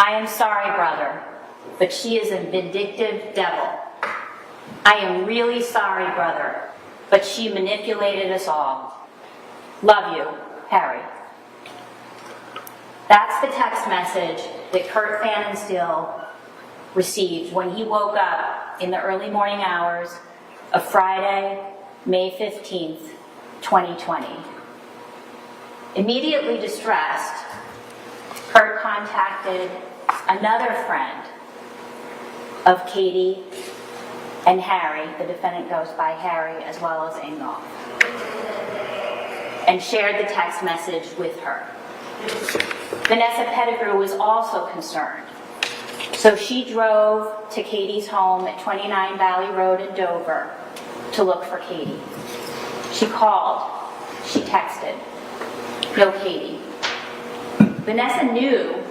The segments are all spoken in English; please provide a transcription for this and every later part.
I am sorry, brother, but she is a vindictive devil. I am really sorry, brother, but she manipulated us all. Love you, Harry. That's the text message that Kurt Pfannenstiel received when he woke up in the early morning hours of Friday, May 15th, 2020. Immediately distressed, Kurt contacted another friend of Katie and Harry, the defendant goes by Harry, as well as Ingolf, and shared the text message with her. Vanessa Pettigrew was also concerned, so she drove to Katie's home at 29 Valley Road in Dover to look for Katie. She called, she texted, no Katie. Vanessa knew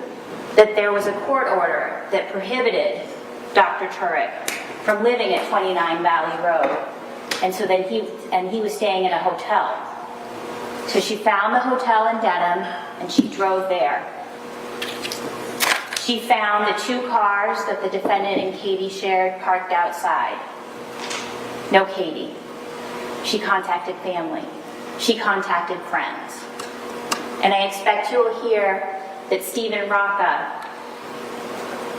that there was a court order that prohibited Dr. Tuerk from living at 29 Valley Road, and so that he was staying in a hotel. So she found the hotel in Dedham, and she drove there. She found the two cars that the defendant and Katie shared parked outside. No Katie. She contacted family. She contacted friends. And I expect you will hear that Stephen Rocca,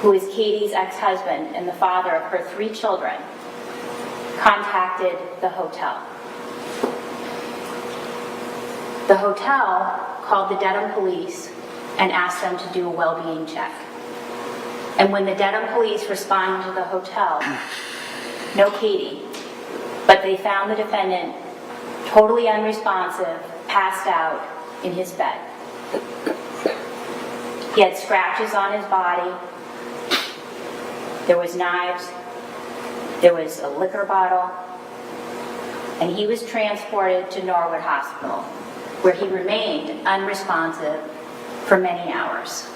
who is Katie's ex-husband and the father of her 3 children, contacted the hotel. The hotel called the Dedham police and asked them to do a well-being check. And when the Dedham police responded to the hotel, no Katie, but they found the defendant totally unresponsive, passed out in his bed. He had scratches on his body. There was knives. There was a liquor bottle. And he was transported to Norwood Hospital, where he remained unresponsive for many hours.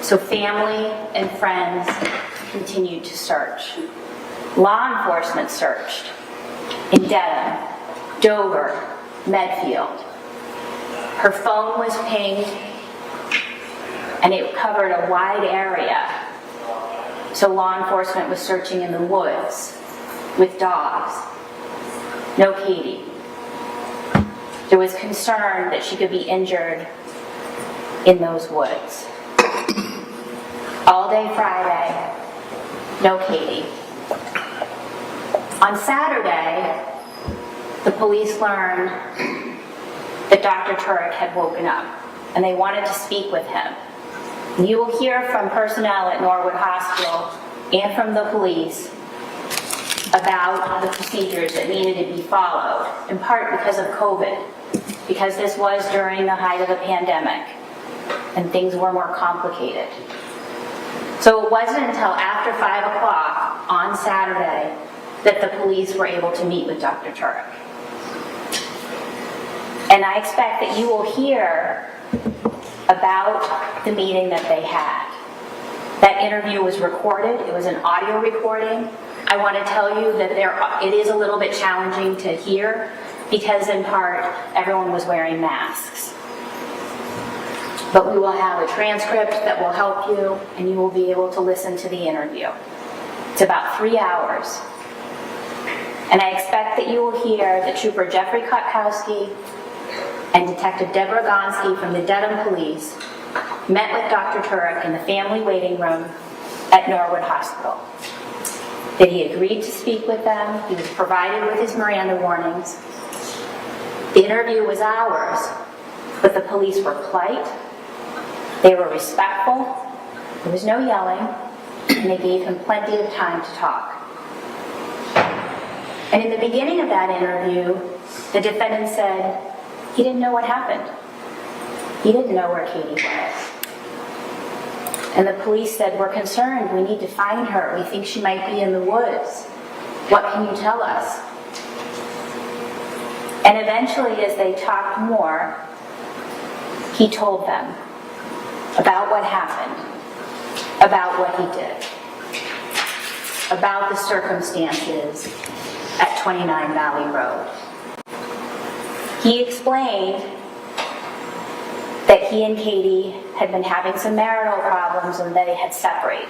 So family and friends continued to search. Law enforcement searched in Dedham, Dover, Medfield. Her phone was pinged, and it covered a wide area. So law enforcement was searching in the woods with dogs. No Katie. There was concern that she could be injured in those woods. All day Friday, no Katie. On Saturday, the police learned that Dr. Tuerk had woken up, and they wanted to speak with him. And you will hear from personnel at Norwood Hospital and from the police about the procedures that needed to be followed, in part because of COVID, because this was during the height of the pandemic, and things were more complicated. So it wasn't until after 5 o'clock on Saturday that the police were able to meet with Dr. Tuerk. And I expect that you will hear about the meeting that they had. That interview was recorded. It was an audio recording. I want to tell you that it is a little bit challenging to hear because, in part, everyone was wearing masks. But we will have a transcript that will help you, and you will be able to listen to the interview. It's about 3 hours. And I expect that you will hear that Trooper Jeffrey Kotkowski and Detective Deborah Gonski from the Dedham Police met with Dr. Tuerk in the family waiting room at Norwood Hospital. That he agreed to speak with them. He was provided with his Miranda warnings. The interview was hours, but the police were polite. They were respectful. There was no yelling, and they gave him plenty of time to talk. And in the beginning of that interview, the defendant said he didn't know what happened. He didn't know where Katie was. And the police said, we're concerned. We need to find her. We think she might be in the woods. What can you tell us? And eventually, as they talked more, he told them about what happened, about what he did, about the circumstances at 29 Valley Road. He explained that he and Katie had been having some marital problems and they had separated.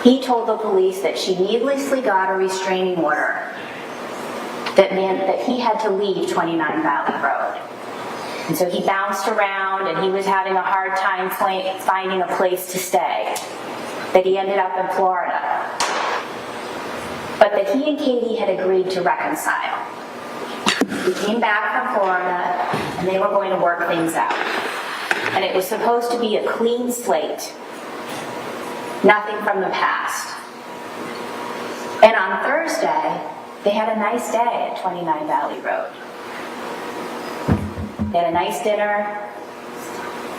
He told the police that she needlessly got a restraining order that meant that he had to leave 29 Valley Road. And so he bounced around and he was having a hard time finding a place to stay, that he ended up in Florida. But that he and Katie had agreed to reconcile. He came back from Florida and they were going to work things out. And it was supposed to be a clean slate, nothing from the past. And on Thursday, they had a nice day at 29 Valley Road. They had a nice dinner.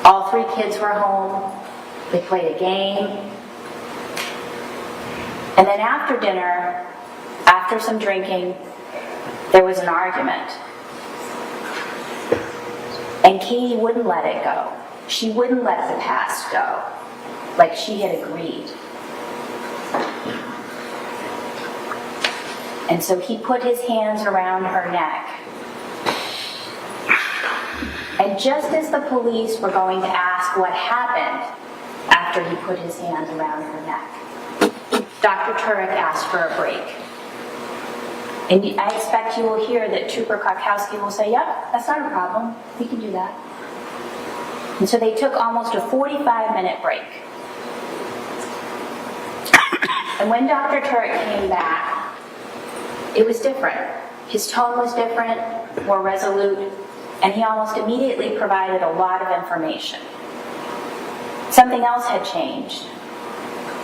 All three kids were home. They played a game. And then after dinner, after some drinking, there was an argument. And Katie wouldn't let it go. She wouldn't let the past go, like she had agreed. And so he put his hands around her neck. And just as the police were going to ask what happened after he put his hands around her neck, Dr. Tuerk asked for a break. And I expect you will hear that Trooper Krakowski will say, yep, that's not a problem. We can do that. And so they took almost a 45-minute break. And when Dr. Tuerk came back, it was different. His tone was different, more resolute, and he almost immediately provided a lot of information. Something else had changed.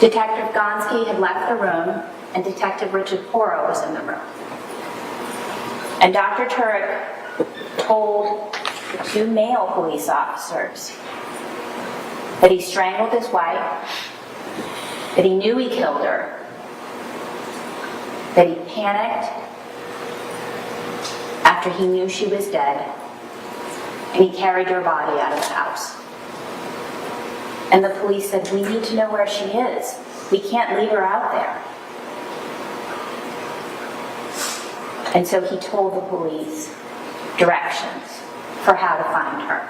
Detective Gonski had left the room, and Detective Richard Porro was in the room. And Dr. Tuerk told the two male police officers that he strangled his wife, that he knew he killed her, that he panicked after he knew she was dead, and he carried her body out of the house. And the police said, we need to know where she is. We can't leave her out there. And so he told the police directions for how to find her.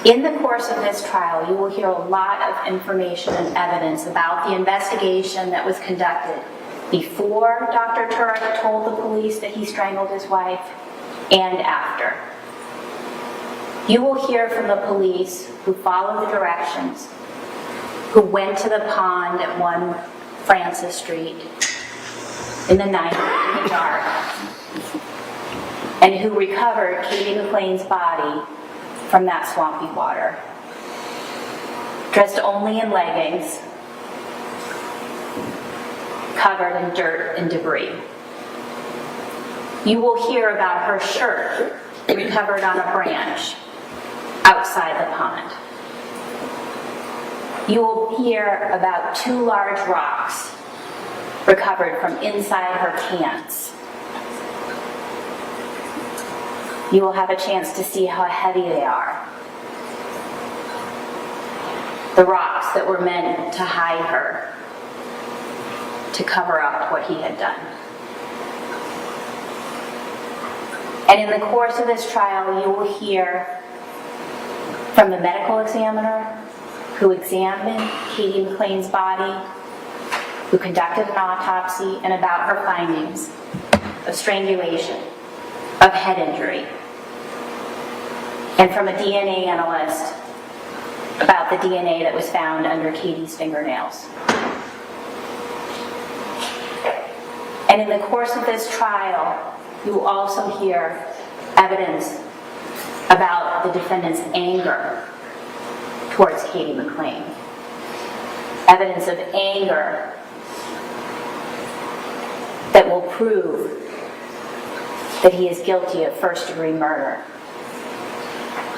In the course of this trial, you will hear a lot of information and evidence about the investigation that was conducted before Dr. Tuerk told the police that he strangled his wife and after. You will hear from the police who followed the directions, who went to the pond at 1 Francis Street in the night, in the dark, and who recovered Katie McLean's body from that swampy water. Dressed only in leggings, covered in dirt and debris. You will hear about her shirt recovered on a branch outside the pond. You will hear about 2 large rocks recovered from inside her pants. You will have a chance to see how heavy they are. The rocks that were meant to hide her, to cover up what he had done. And in the course of this trial, you will hear from the medical examiner who examined Katie McLean's body, who conducted an autopsy, and about her findings of strangulation, of head injury, and from a DNA analyst about the DNA that was found under Katie's fingernails. And in the course of this trial, you will also hear evidence about the defendant's anger towards Katie McLean. Evidence of anger that will prove that he is guilty of first-degree murder.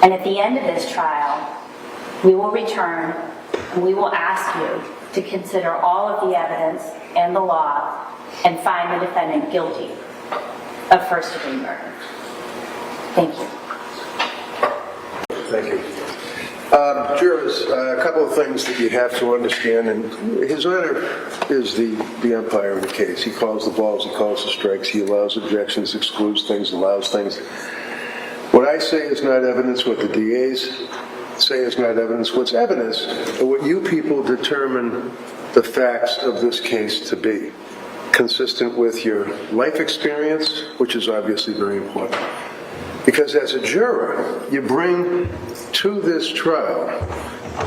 And at the end of this trial, we will return and we will ask you to consider all of the evidence and the law and find the defendant guilty of first-degree murder. Thank you. Thank you. Jurors, a couple of things that you have to understand, and His Honor is the umpire in the case. He calls the balls, he calls the strikes, he allows objections, excludes things, allows things. I say is not evidence, what the DAs say is not evidence. What's evidence are what you people determine the facts of this case to be, consistent with your life experience, which is obviously very important. Because as a juror, you bring to this trial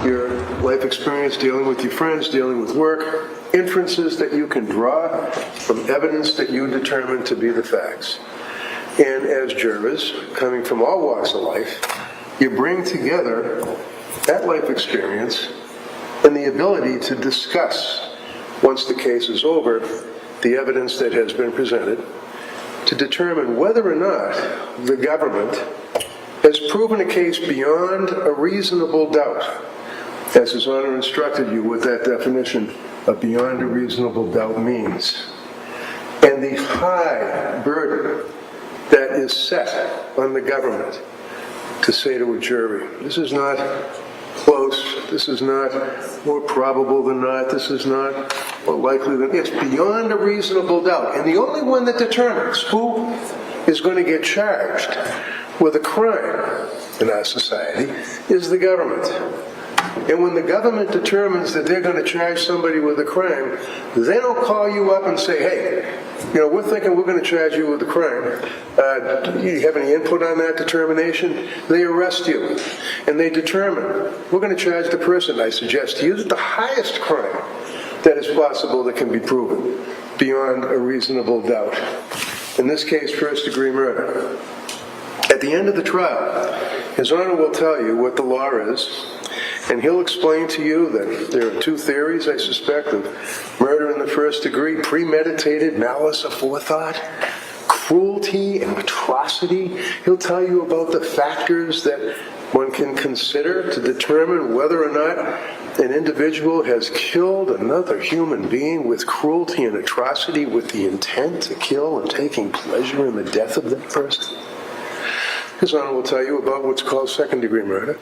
your life experience dealing with your friends, dealing with work, inferences that you can draw from evidence that you determine to be the facts. And as jurors, coming from all walks of life, you bring together that life experience and the ability to discuss, once the case is over, the evidence that has been presented, to determine whether or not the government has proven a case beyond a reasonable doubt, as His Honor instructed you what that definition of beyond a reasonable doubt means. And the high burden that is set on the government to say to a jury, this is not close, this is not more probable than not, this is not more likely than, it's beyond a reasonable doubt. And the only one that determines who is going to get charged with a crime in our society is the government. And when the government determines that they're going to charge somebody with a crime, they don't call you up and say, hey, we're thinking we're going to charge you with a crime. Do you have any input on that determination? They arrest you, and they determine, we're going to charge the person, I suggest to you, that the highest crime that is possible that can be proven beyond a reasonable doubt. In this case, first-degree murder. At the end of the trial, His Honor will tell you what the law is, and he'll explain to you that there are two theories, I suspect, of murder in the first degree: premeditated malice aforethought, cruelty and atrocity. He'll tell you about the factors that one can consider to determine whether or not an individual has killed another human being with cruelty and atrocity with the intent to kill and taking pleasure in the death of that person. His Honor will tell you about what's called second-degree murder.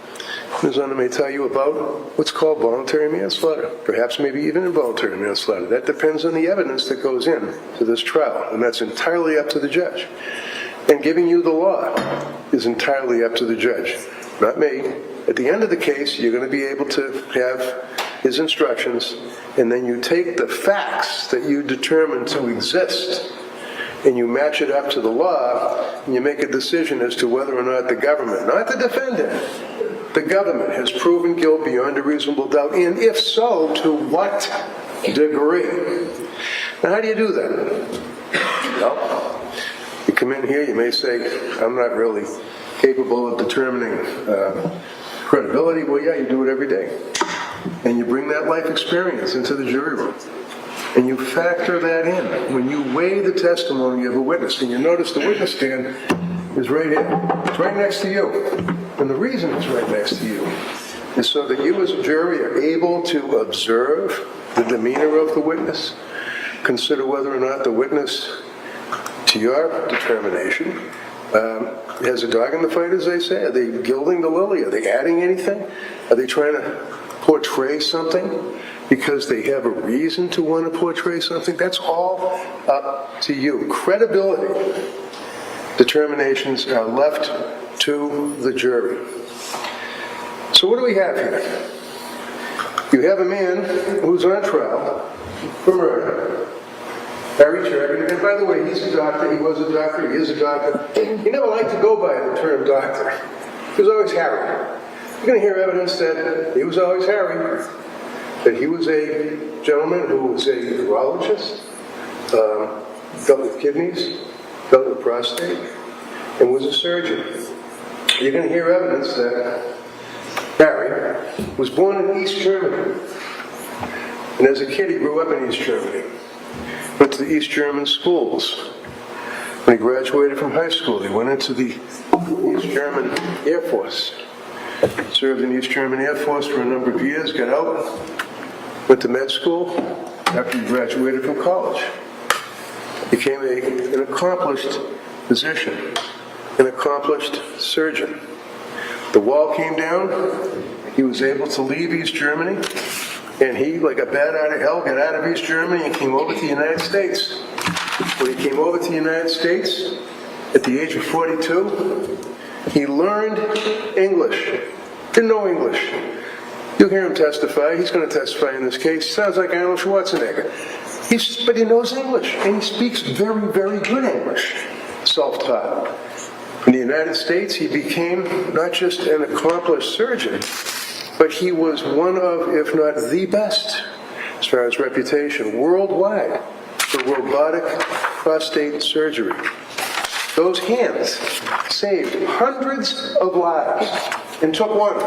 His Honor may tell you about what's called voluntary manslaughter, perhaps maybe even involuntary manslaughter. That depends on the evidence that goes in to this trial, and that's entirely up to the judge. And giving you the law is entirely up to the judge, not me. At the end of the case, you're going to be able to have his instructions, and then you take the facts that you determine to exist, and you match it up to the law, and you make a decision as to whether or not the government, not the defendant, the government has proven guilt beyond a reasonable doubt, and if so, to what degree? Now, how do you do that? Well, you come in here, you may say, I'm not really capable of determining credibility. Well, yeah, you do it every day. And you bring that life experience into the jury room. And you factor that in when you weigh the testimony of a witness. And you notice the witness stand is right here. It's right next to you. And the reason it's right next to you is so that you as a jury are able to observe the demeanor of the witness, consider whether or not the witness, to your determination, has a dog in the fight, as they say. Are they gilding the lily? Are they adding anything? Are they trying to portray something because they have a reason to want to portray something? That's all up to you. Credibility determinations are left to the jury. So what do we have here? You have a man who's on trial for murder. Harry Tuerk, and by the way, he's a doctor, he was a doctor, he is a doctor. He never liked to go by the term doctor. He was always Harry. You're going to hear evidence that he was always Harry, that he was a gentleman who was a urologist, dealt with kidneys, dealt with prostate, and was a surgeon. You're going to hear evidence that Harry was born in East Germany, and as a kid he grew up in East Germany. Went to the East German schools. When he graduated from high school, he went into the East German Air Force. Served in the East German Air Force for a number of years, got out, went to med school after he graduated from college. Became an accomplished physician, an accomplished surgeon. The wall came down, he was able to leave East Germany, and he, like a bat out of hell, got out of East Germany and came over to the United States. When he came over to the United States, at the age of 42, He learned English. Didn't know English. You'll hear him testify. He's going to testify in this case. Sounds like Arnold Schwarzenegger. But he knows English, and he speaks very, very good English. Self-taught. In the United States, he became not just an accomplished surgeon, but he was one of, if not the best, as far as reputation, worldwide for robotic prostate surgery. Those hands saved hundreds of lives and took one.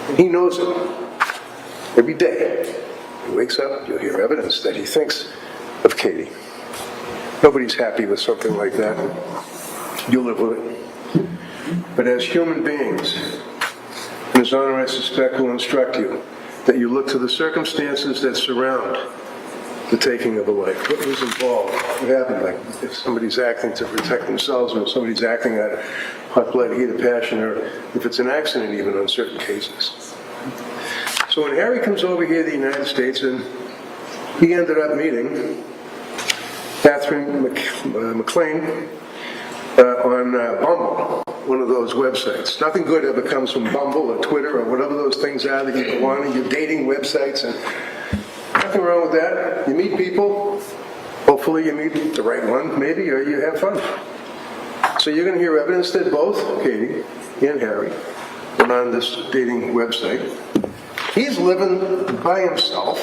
And he knows it. Every day he wakes up, you'll hear evidence that he thinks of Katie. Nobody's happy with something like that. You live with it. But as human beings, and His Honor, I suspect, will instruct you that you look to the circumstances that surround the taking of a life. What was involved? What happened? Like if somebody's acting to protect themselves, or if somebody's acting out of hot blood, heat of passion, or if it's an accident even on certain cases. So when Harry comes over here to the United States, and he ended up meeting Catherine McLean on Bumble, one of those websites. Nothing good ever comes from Bumble or Twitter or whatever those things are that you go on, and you're dating websites, and nothing wrong with that. You meet people. Hopefully you meet the right one, maybe, or you have fun. So you're going to hear evidence that both Katie and Harry went on this dating website. He's living by himself.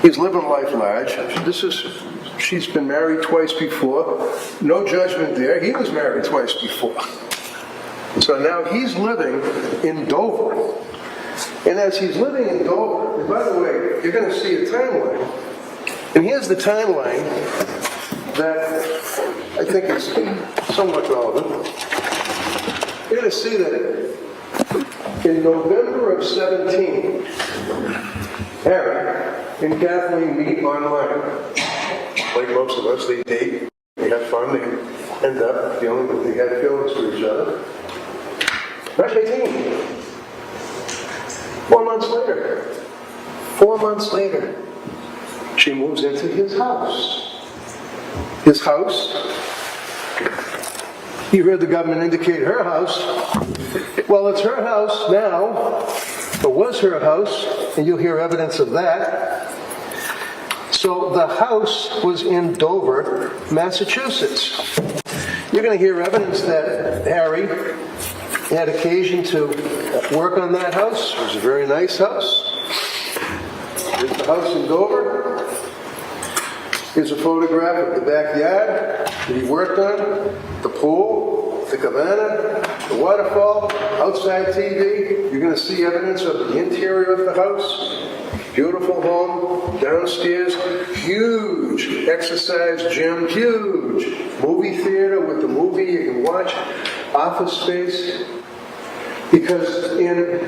He's living life large. She's been married twice before. No judgment there. He was married twice before. So now he's living in Dover. And as he's living in Dover, and by the way, you're going to see a timeline. And here's the timeline that I think is somewhat relevant. You're going to see that in November of 17, Harry and Kathleen meet online. Like most of us, they date, they have fun, they end up feeling that they have feelings for each other. March 18. 4 months later, she moves into his house. His house. You heard the government indicate her house. Well, it's her house now. It was her house, and you'll hear evidence of that. So the house was in Dover, Massachusetts. You're going to hear evidence that Harry had occasion to work on that house. It was a very nice house. Here's the house in Dover. Here's a photograph of the backyard that he worked on, the pool, the cabana, the waterfall, outside TV. You're going to see evidence of the interior of the house. Beautiful home, downstairs, huge exercise gym, huge movie theater with the movie you can watch, office space. Because in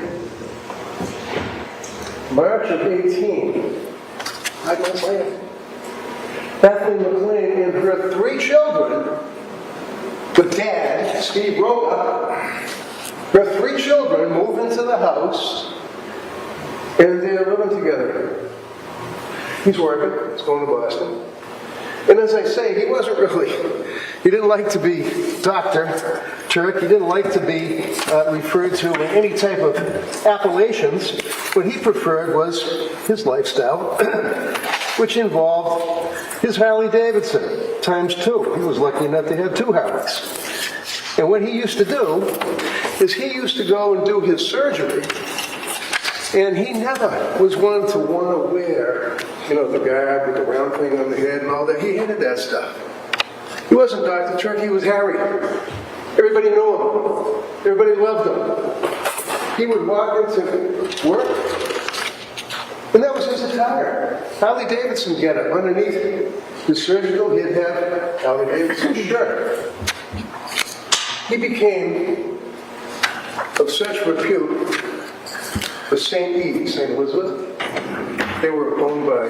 March of 18, 5 months later, Kathleen McLean and her 3 children, with Dad, Steve Roca, her 3 children move into the house, and they're living together. He's working, he's going to Boston. And as I say, he didn't like to be Dr. Tuerk. He didn't like to be referred to in any type of appellations. What he preferred was his lifestyle, which involved his Harley Davidson, ×2. He was lucky enough to have 2 Harleys. And what he used to do is he used to go and do his surgery, and he never was one to want to wear, the guard with the round thing on the head and all that. He hated that stuff. He wasn't Dr. Tuerk, he was Harry. Everybody knew him. Everybody loved him. He would walk into work, and that was his attire. Harley Davidson getup underneath his surgical, he'd have Harley Davidson shirt. He became of such repute for St. Elizabeth. They were owned by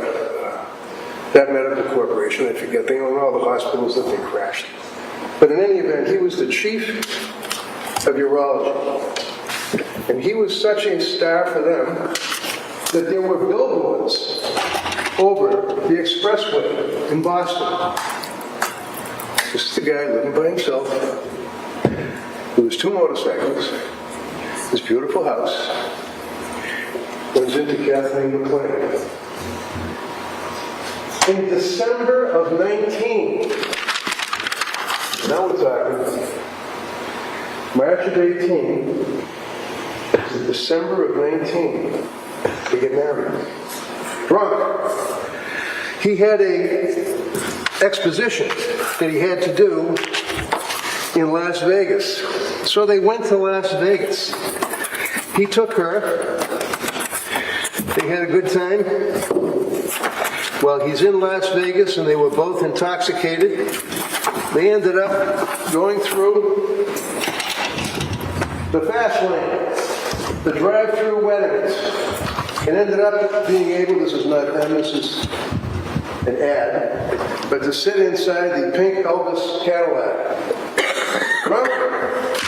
that medical corporation. I forget. They own all the hospitals that they crashed. But in any event, he was the chief of urology. And he was such a star for them that there were billboards over the expressway in Boston. This is the guy living by himself with his 2 motorcycles, his beautiful house, runs into Kathleen McLean. In December of 19, now we're talking, March of 18 to December of 19, they get married. Drunk. He had a exposition that he had to do in Las Vegas. So they went to Las Vegas. He took her. They had a good time. While he's in Las Vegas and they were both intoxicated, they ended up going through the fast lane, the drive-through weddings, and ended up being able, this is not them, this is an ad, but to sit inside the pink Elvis Cadillac. Drunk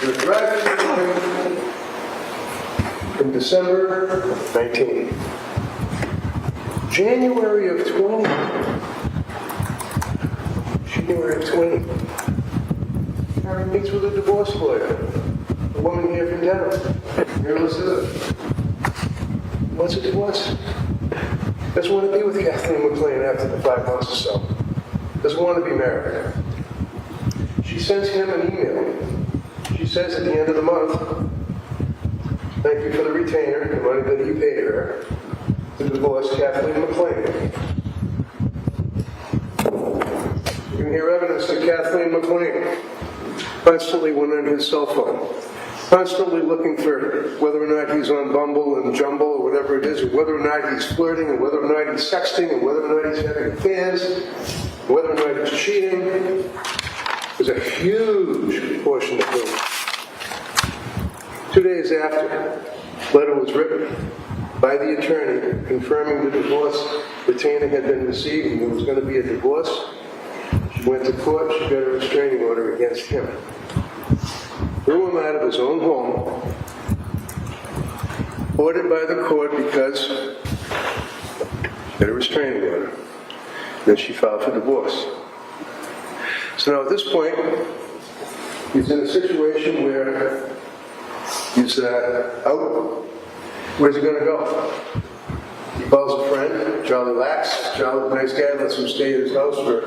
in the drive-through in December 19. January of 20. January of 20. Harry meets with a divorce lawyer. A woman here from Denver. Here Elizabeth. What's a divorce? Doesn't want to be with Kathleen McLean after the 5 months or so. Doesn't want to be married. She sends him an email. She says at the end of the month, thank you for the retainer, the money that you paid her, to divorce Kathleen McLean. You can hear evidence that Kathleen McLean constantly went on his cell phone, constantly looking for whether or not he's on Bumble and Jumble or whatever it is, or whether or not he's flirting, or whether or not he's sexting, or whether or not he's having affairs, whether or not he's cheating. There's a huge portion of it. 2 days after, a letter was written by the attorney confirming the divorce retainer had been received and there was going to be a divorce. She went to court, she got a restraining order against him. Threw him out of his own home, ordered by the court because she got a restraining order. Then she filed for divorce. So now at this point, he's in a situation where he's out. Where's he going to go? He calls a friend, Charlie Lax. Charlie's a nice guy, lets him stay at his house for a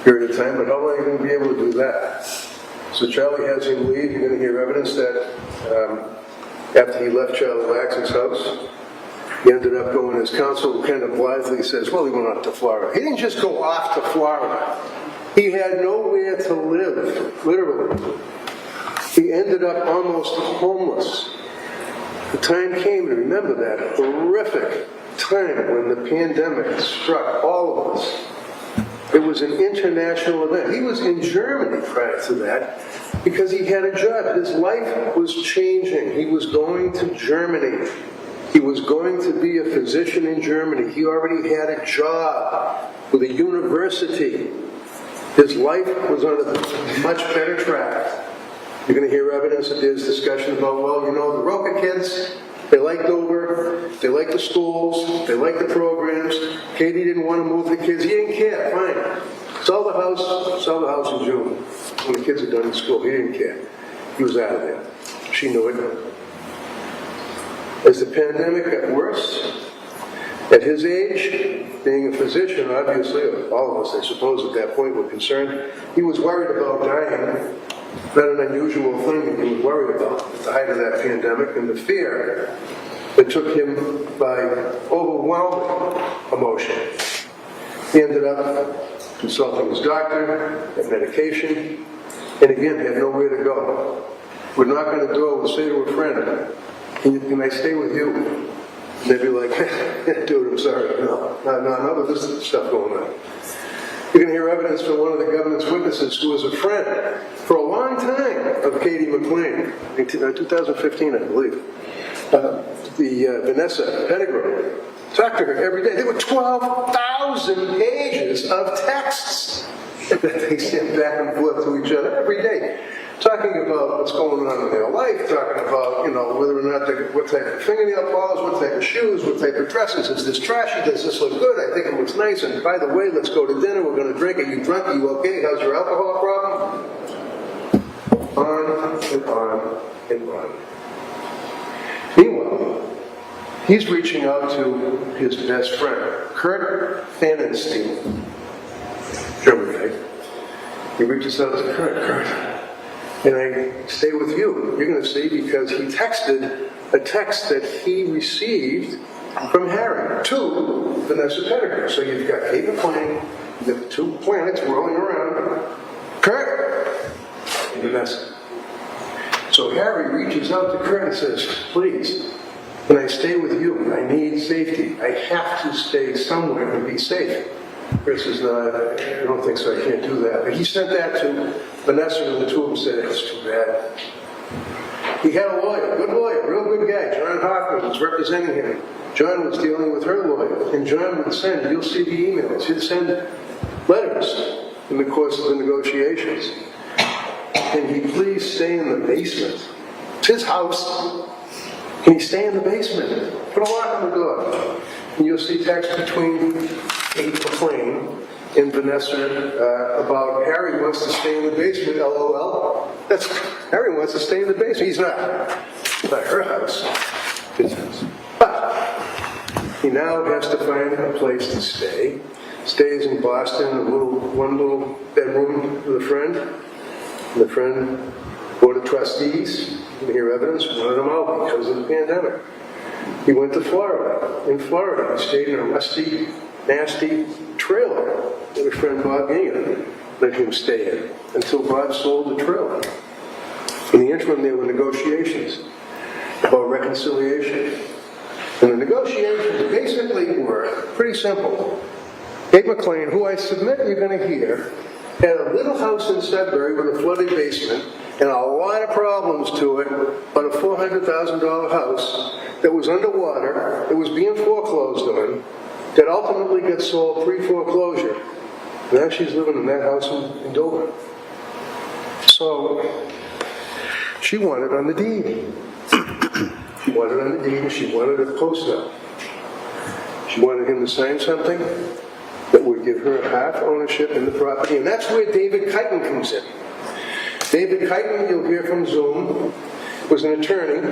period of time, but how long are you going to be able to do that? So Charlie has him leave. You're going to hear evidence that after he left Charlie Lax's house, he ended up going, his counsel kind of blithely says, well, he went off to Florida. He didn't just go off to Florida. He had nowhere to live, literally. He ended up almost homeless. The time came, and remember that horrific time when the pandemic struck all of us. It was an international event. He was in Germany prior to that because he had a job. His life was changing. He was going to Germany. He was going to be a physician in Germany. He already had a job with a university. His life was on a much better track. You're going to hear evidence that there's discussion about, well, you know, the Roca kids, they like Dover, they like the schools, they like the programs. Katie didn't want to move the kids. He didn't care. Fine. Sell the house in June when the kids are done in school. He didn't care. He was out of there. She knew it. As the pandemic got worse, at his age, being a physician, obviously, all of us, I suppose, at that point were concerned. He was worried about dying. Not an unusual thing that he was worried about at the height of that pandemic, and the fear that took him by overwhelming emotion. He ended up consulting his doctor, had medication, and again had nowhere to go. Would knock on the door, would say to a friend, can I stay with you? And they'd be like, dude, I'm sorry. No, there's this stuff going on. You're going to hear evidence from one of the government's witnesses who was a friend for a long time of Katie McLean, in 2015, I believe. Vanessa Pettigrew. Talked to her every day. There were 12,000 pages of texts that they sent back and forth to each other every day. Talked talking about what's going on in their life, talking about, whether or not what type of fingernail polish, what type of shoes, what type of dresses. Is this trashy? Does this look good? I think it looks nice. And by the way, let's go to dinner. We're going to drink. Are you drunk? Are you okay? How's your alcohol problem? On and on and on. Meanwhile, he's reaching out to his best friend, Kurt Pfannenstein, German guy. He reaches out to Kurt, and I stay with you. You're going to see, because he texted a text that he received from Harry to Vanessa Pettigrew. So you've got Kate McLean, you've got the two planets rolling around, Kurt and Vanessa. So Harry reaches out to Kurt and says, please, can I stay with you? I need safety. I have to stay somewhere and be safe. Chris says, no, I don't think so. I can't do that. But he sent that to Vanessa, and the two of them said, it's too bad. He had a lawyer, good lawyer, real good guy. John Hoffman was representing him. John was dealing with her lawyer. And John would send, you'll see the emails, he'd send letters in the course of the negotiations. Can he please stay in the basement? It's his house. Can he stay in the basement? Put a lock on the door. And you'll see text between Kate McLean and Vanessa about Harry wants to stay in the basement, LOL. That's Harry wants to stay in the basement. He's not. It's not her house. His house. But he now has to find a place to stay. Stays in Boston, one little bedroom with a friend. And the friend, board of trustees, you can hear evidence, wanted him out because of the pandemic. He went to Florida. In Florida, he stayed in a rusty, nasty trailer that his friend Bob Gingham let him stay in until Bob sold the trailer. In the interim, there were negotiations about reconciliation. And the negotiations basically were pretty simple. Kate McLean, who I submit you're going to hear, had a little house in Sudbury with a flooded basement and a lot of problems to it, but a $400,000 house that was underwater, that was being foreclosed on, that ultimately got sold pre-foreclosure. Now she's living in that house in Dover. So she wanted on the deed. She wanted on the deed, and she wanted a post-up. She wanted him to sign something that would give her half ownership in the property, and that's where David Kuyten comes in. David Kuyten, you'll hear from Zoom, was an attorney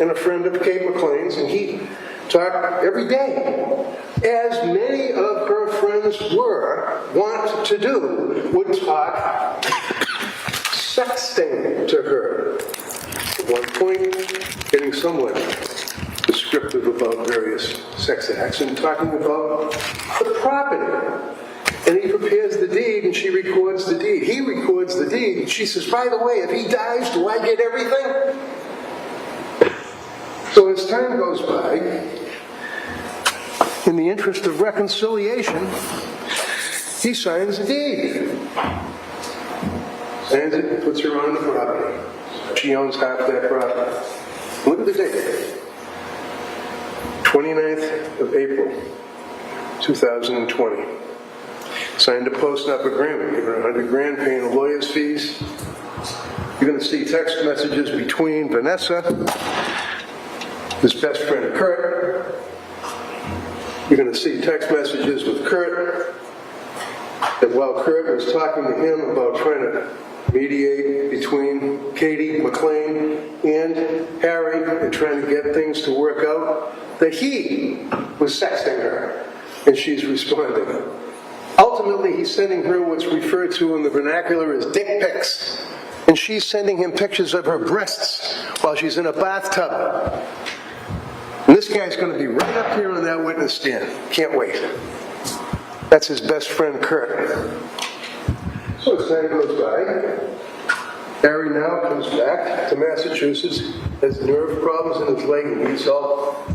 and a friend of Kate McLean's, and he talked every day, as many of her friends want to do, would talk sexting to her. At one point, getting somewhat descriptive about various sex acts and talking about the property. And he prepares the deed and she records the deed. He records the deed and she says, by the way, if he dies, do I get everything? So as time goes by, in the interest of reconciliation, he signs the deed. Signs it, puts her on the property. She owns half that property. Look at the date. 29th of April, 2020. Signed a post-up agreement, giving her $100,000, paying the lawyer's fees. You're going to see text messages between Vanessa, his best friend Kurt. You're going to see text messages with Kurt, that while Kurt was talking to him about trying to mediate between Katie McLean and Harry and trying to get things to work out, that he was sexting her, and she's responding. Ultimately, he's sending her what's referred to in the vernacular as dick pics, and she's sending him pictures of her breasts while she's in a bathtub. And this guy's going to be right up here on that witness stand. Can't wait. That's his best friend, Kurt. So as time goes by, Harry now comes back to Massachusetts, has nerve problems in his leg, and needs help.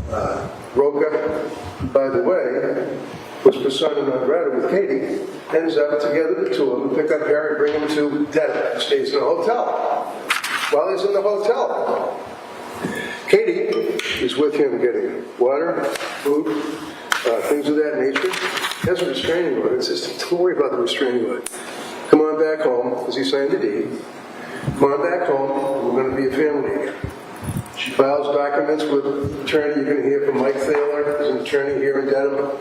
Roca, by the way, was persona non grata with Katie, ends up together, the two of them, pick up Harry, bring him to Denver, stays in a hotel. While he's in the hotel, Katie is with him getting water, food, things of that nature. Has a restraining order. It says, don't worry about the restraining order. Come on back home, because he signed the deed. Come on back home, we're going to be a family again. She files documents with an attorney. You're going to hear from Mike Thaler, who's an attorney here in Dedham,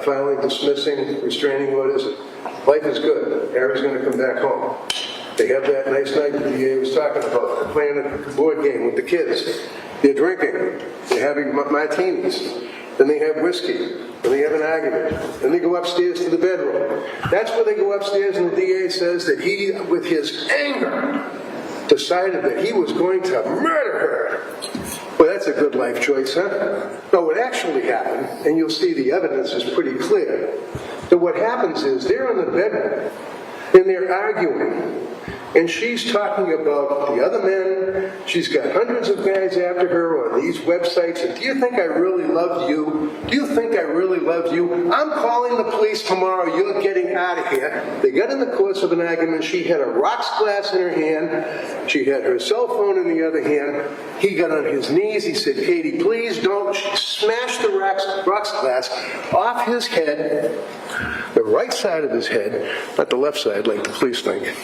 filing, dismissing, restraining orders. Life is good. Harry's going to come back home. They have that nice night that the DA was talking about. They're playing a board game with the kids. They're drinking. They're having martinis. Then they have whiskey. Then they have an argument. Then they go upstairs to the bedroom. That's where they go upstairs, and the DA says that he, with his anger, decided that he was going to murder her. Well, that's a good life choice, huh? No, what actually happened, and you'll see the evidence is pretty clear, that what happens is they're in the bedroom, and they're arguing. And she's talking about the other men. She's got hundreds of guys after her on these websites. And do you think I really loved you? Do you think I really loved you? I'm calling the police tomorrow. You're getting out of here. They got in the course of an argument. She had a rocks glass in her hand. She had her cell phone in the other hand. He got on his knees. He said, Katie, please don't. She smashed the rocks glass off his head, the right side of his head, not the left side like the police think.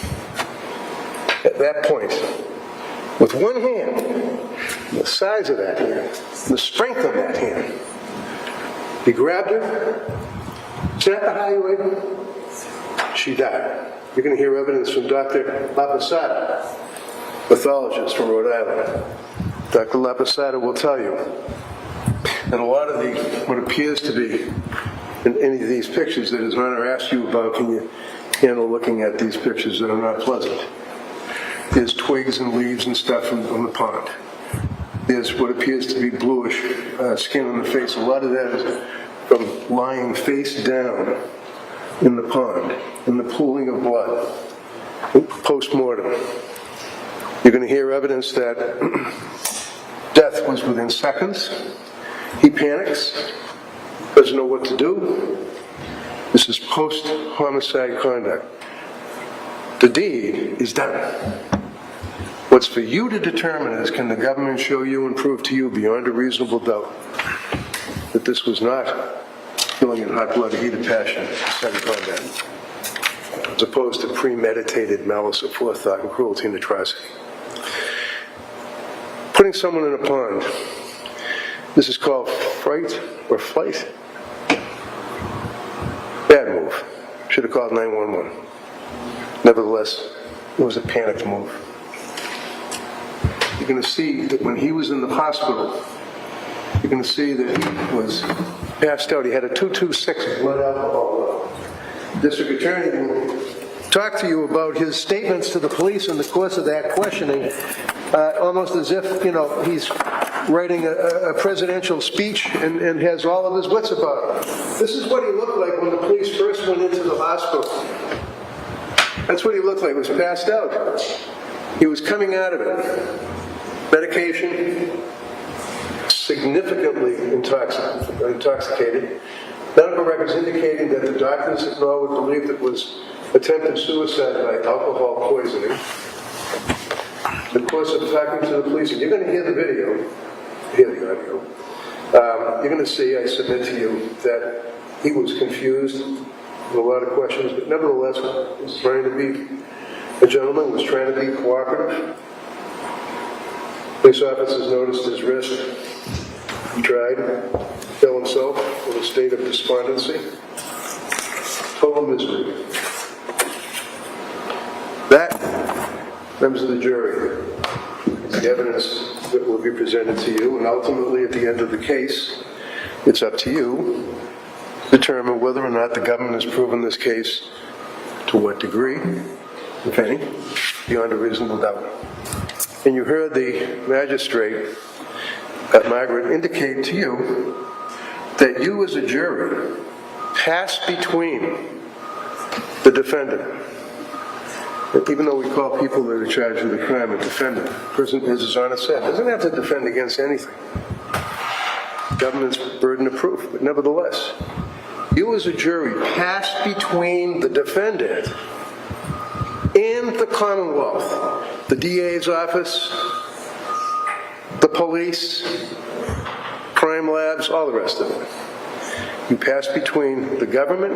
At that point, with one hand, the size of that hand, the strength of that hand, he grabbed her, snapped the highway, she died. You're going to hear evidence from Dr. Lapasada, pathologist from Rhode Island. Dr. Lapasada will tell you that a lot of what appears to be in any of these pictures that His Honor asked you about, can you handle looking at these pictures that are not pleasant? There's twigs and leaves and stuff on the pond. There's what appears to be bluish skin on the face. A lot of that is from lying face down in the pond, in the pooling of blood, post-mortem. You're going to hear evidence that death was within seconds. He panics, doesn't know what to do. This is post-homicide conduct. The deed is done. What's for you to determine is, can the government show you and prove to you beyond a reasonable doubt that this was not killing in hot blood, heat of passion, sudden combat, as opposed to premeditated malice of forethought and cruelty and atrocity. Putting someone in a pond, this is called fright or flight. Bad move. Should have called 911. Nevertheless, it was a panicked move. You're going to see that when he was in the hospital, you're going to see that he was passed out. He had a 226 blood alcohol level. District Attorney will talk to you about his statements to the police in the course of that questioning, almost as if, he's writing a presidential speech and has all of his wits about him. This is what he looked like when the police first went into the hospital. That's what he looked like. He was passed out. He was coming out of it. Medication, significantly intoxicated. Medical records indicating that the doctors at Norwood believed it was attempted suicide by alcohol poisoning. In the course of talking to the police, and you're going to hear the video, you're going to see, I submit to you, that he was confused with a lot of questions, but nevertheless was trying to be a gentleman, was trying to be cooperative. Police officers noticed his wrist. He tried to kill himself in a state of despondency. Total misery. That, members of the jury, is the evidence that will be presented to you, and ultimately at the end of the case, it's up to you to determine whether or not the government has proven this case, to what degree, if any, beyond a reasonable doubt. And you heard the magistrate, Margaret, indicate to you that you as a jury pass between the defendant. Even though we call people that are charged with a crime a defendant, the person, as His Honor said, doesn't have to defend against anything. Government's burden of proof, but nevertheless, you as a jury pass between the defendant and the Commonwealth, the DA's office, the police, crime labs, all the rest of it. You pass between the government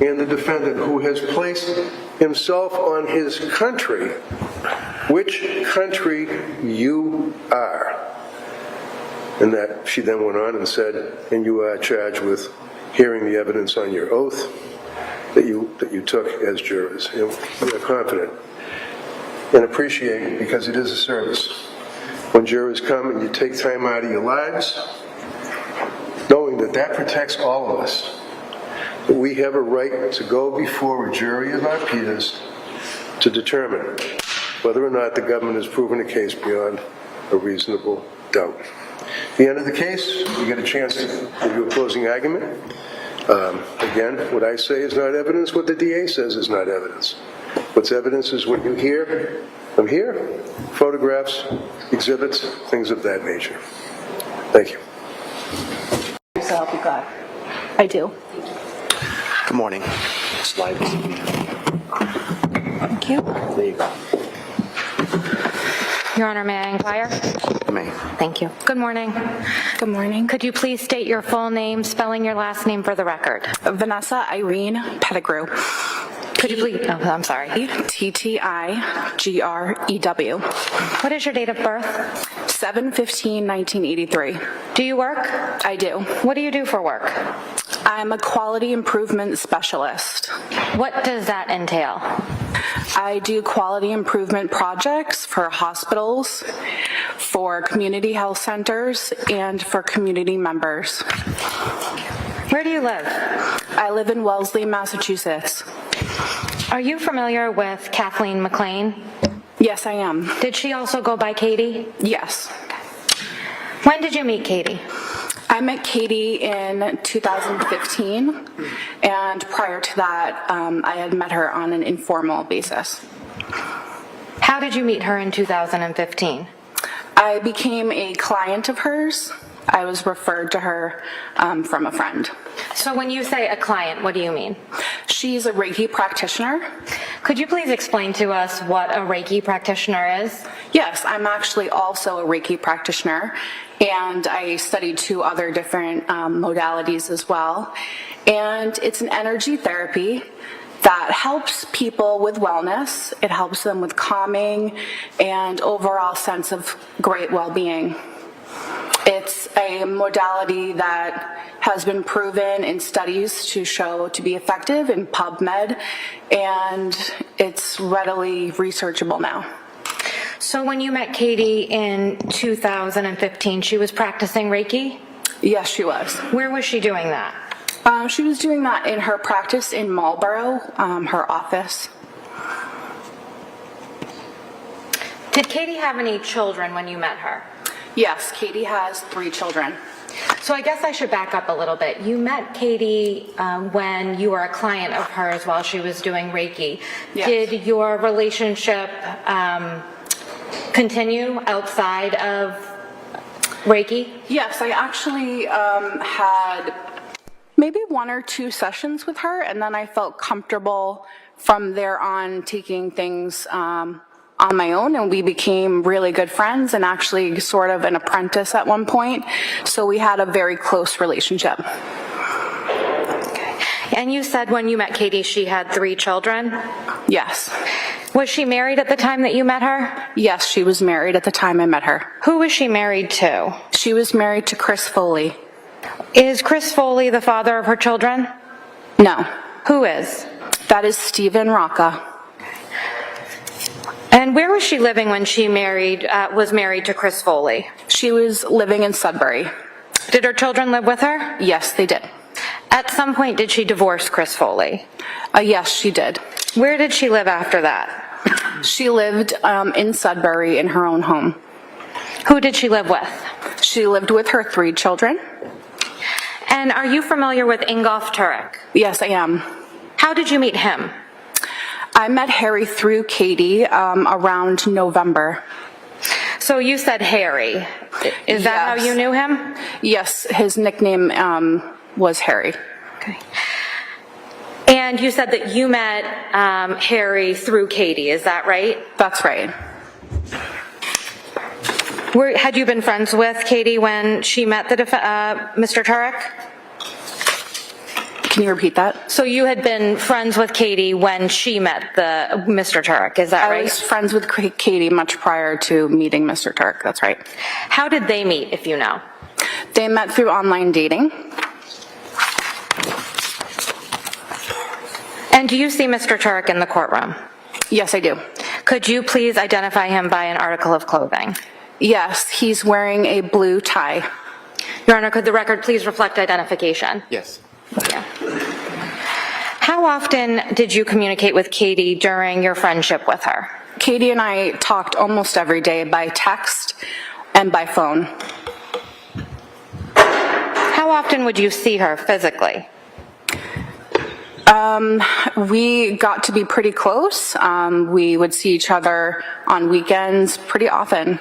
and the defendant, who has placed himself on his country which country you are. And that she then went on and said, and you are charged with hearing the evidence on your oath that you took as jurors. And we are confident and appreciate, because it is a service, when jurors come and you take time out of your lives, knowing that that protects all of us, that we have a right to go before a jury of our peers to determine whether or not the government has proven a case beyond a reasonable doubt. At the end of the case, you get a chance to do a closing argument. Again, what I say is not evidence. What the DA says is not evidence. What's evidence is what you hear from here, photographs, exhibits, things of that nature. Thank you. So help you God. I do. Good morning. Slide. Thank you. There you go. Your Honor, may I inquire? May. Thank you. Good morning. Good morning. Could you please state your full name, spelling your last name for the record? Vanessa Irene Pettigrew. Could you please, oh, I'm sorry. TTIGREW. What is your date of birth? 7/15/1983. Do you work? I do. What do you do for work? I'm a quality improvement specialist. What does that entail? I do quality improvement projects for hospitals, for community health centers, and for community members. Where do you live? I live in Wellesley, Massachusetts. Are you familiar with Kathleen McLean? Yes, I am. Did she also go by Katie? Yes. When did you meet Katie? I met Katie in 2015, and prior to that, I had met her on an informal basis. How did you meet her in 2015? I became a client of hers. I was referred to her from a friend. So when you say a client, what do you mean? She's a Reiki practitioner. Could you please explain to us what a Reiki practitioner is? Yes, I'm actually also a Reiki practitioner, and I studied 2 other different modalities as well. And it's an energy therapy that helps people with wellness. It helps them with calming and overall sense of great well-being. It's a modality that has been proven in studies to show to be effective in PubMed, and it's readily researchable now. So when you met Katie in 2015, she was practicing Reiki? Yes, she was. Where was she doing that? She was doing that in her practice in Marlborough, her office. Did Katie have any children when you met her? Yes, Katie has 3 children. So I guess I should back up a little bit. You met Katie when you were a client of hers while she was doing Reiki. Yes. Did your relationship continue outside of Reiki? Yes, I actually had maybe 1 or 2 sessions with her, and then I felt comfortable from there on taking things on my own, and we became really good friends and actually sort of an apprentice at one point. So we had a very close relationship. Okay. And you said when you met Katie, she had 3 children? Yes. Was she married at the time that you met her? Yes, she was married at the time I met her. Who was she married to? She was married to Chris Foley. Is Chris Foley the father of her children? No. Who is? That is Stephen Rocca. And where was she living when she was married to Chris Foley? She was living in Sudbury. Did her children live with her? Yes, they did. At some point, did she divorce Chris Foley? Yes, she did. Where did she live after that? She lived in Sudbury in her own home. Who did she live with? She lived with her 3 children. And are you familiar with Ingolf Tuerk? Yes, I am. How did you meet him? I met Harry through Katie around November. So you said Harry. Is that how Yes. you knew him? Yes, his nickname was Harry. Okay. And you said that you met Harry through Katie, is that right? That's right. Had you been friends with Katie when she met Mr. Tuerk? Can you repeat that? So you had been friends with Katie when she met Mr. Tuerk, is that I right? was friends with Katie much prior to meeting Mr. Tuerk, that's right. How did they meet, if you know? They met through online dating. And do you see Mr. Tuerk in the courtroom? Yes, I do. Could you please identify him by an article of clothing? Yes, he's wearing a blue tie. Your Honor, could the record please reflect identification? Yes. Yeah. How often did you communicate with Katie during your friendship with her? Katie and I talked almost every day by text and by phone. How often would you see her physically? We got to be pretty close. We would see each other on weekends pretty often.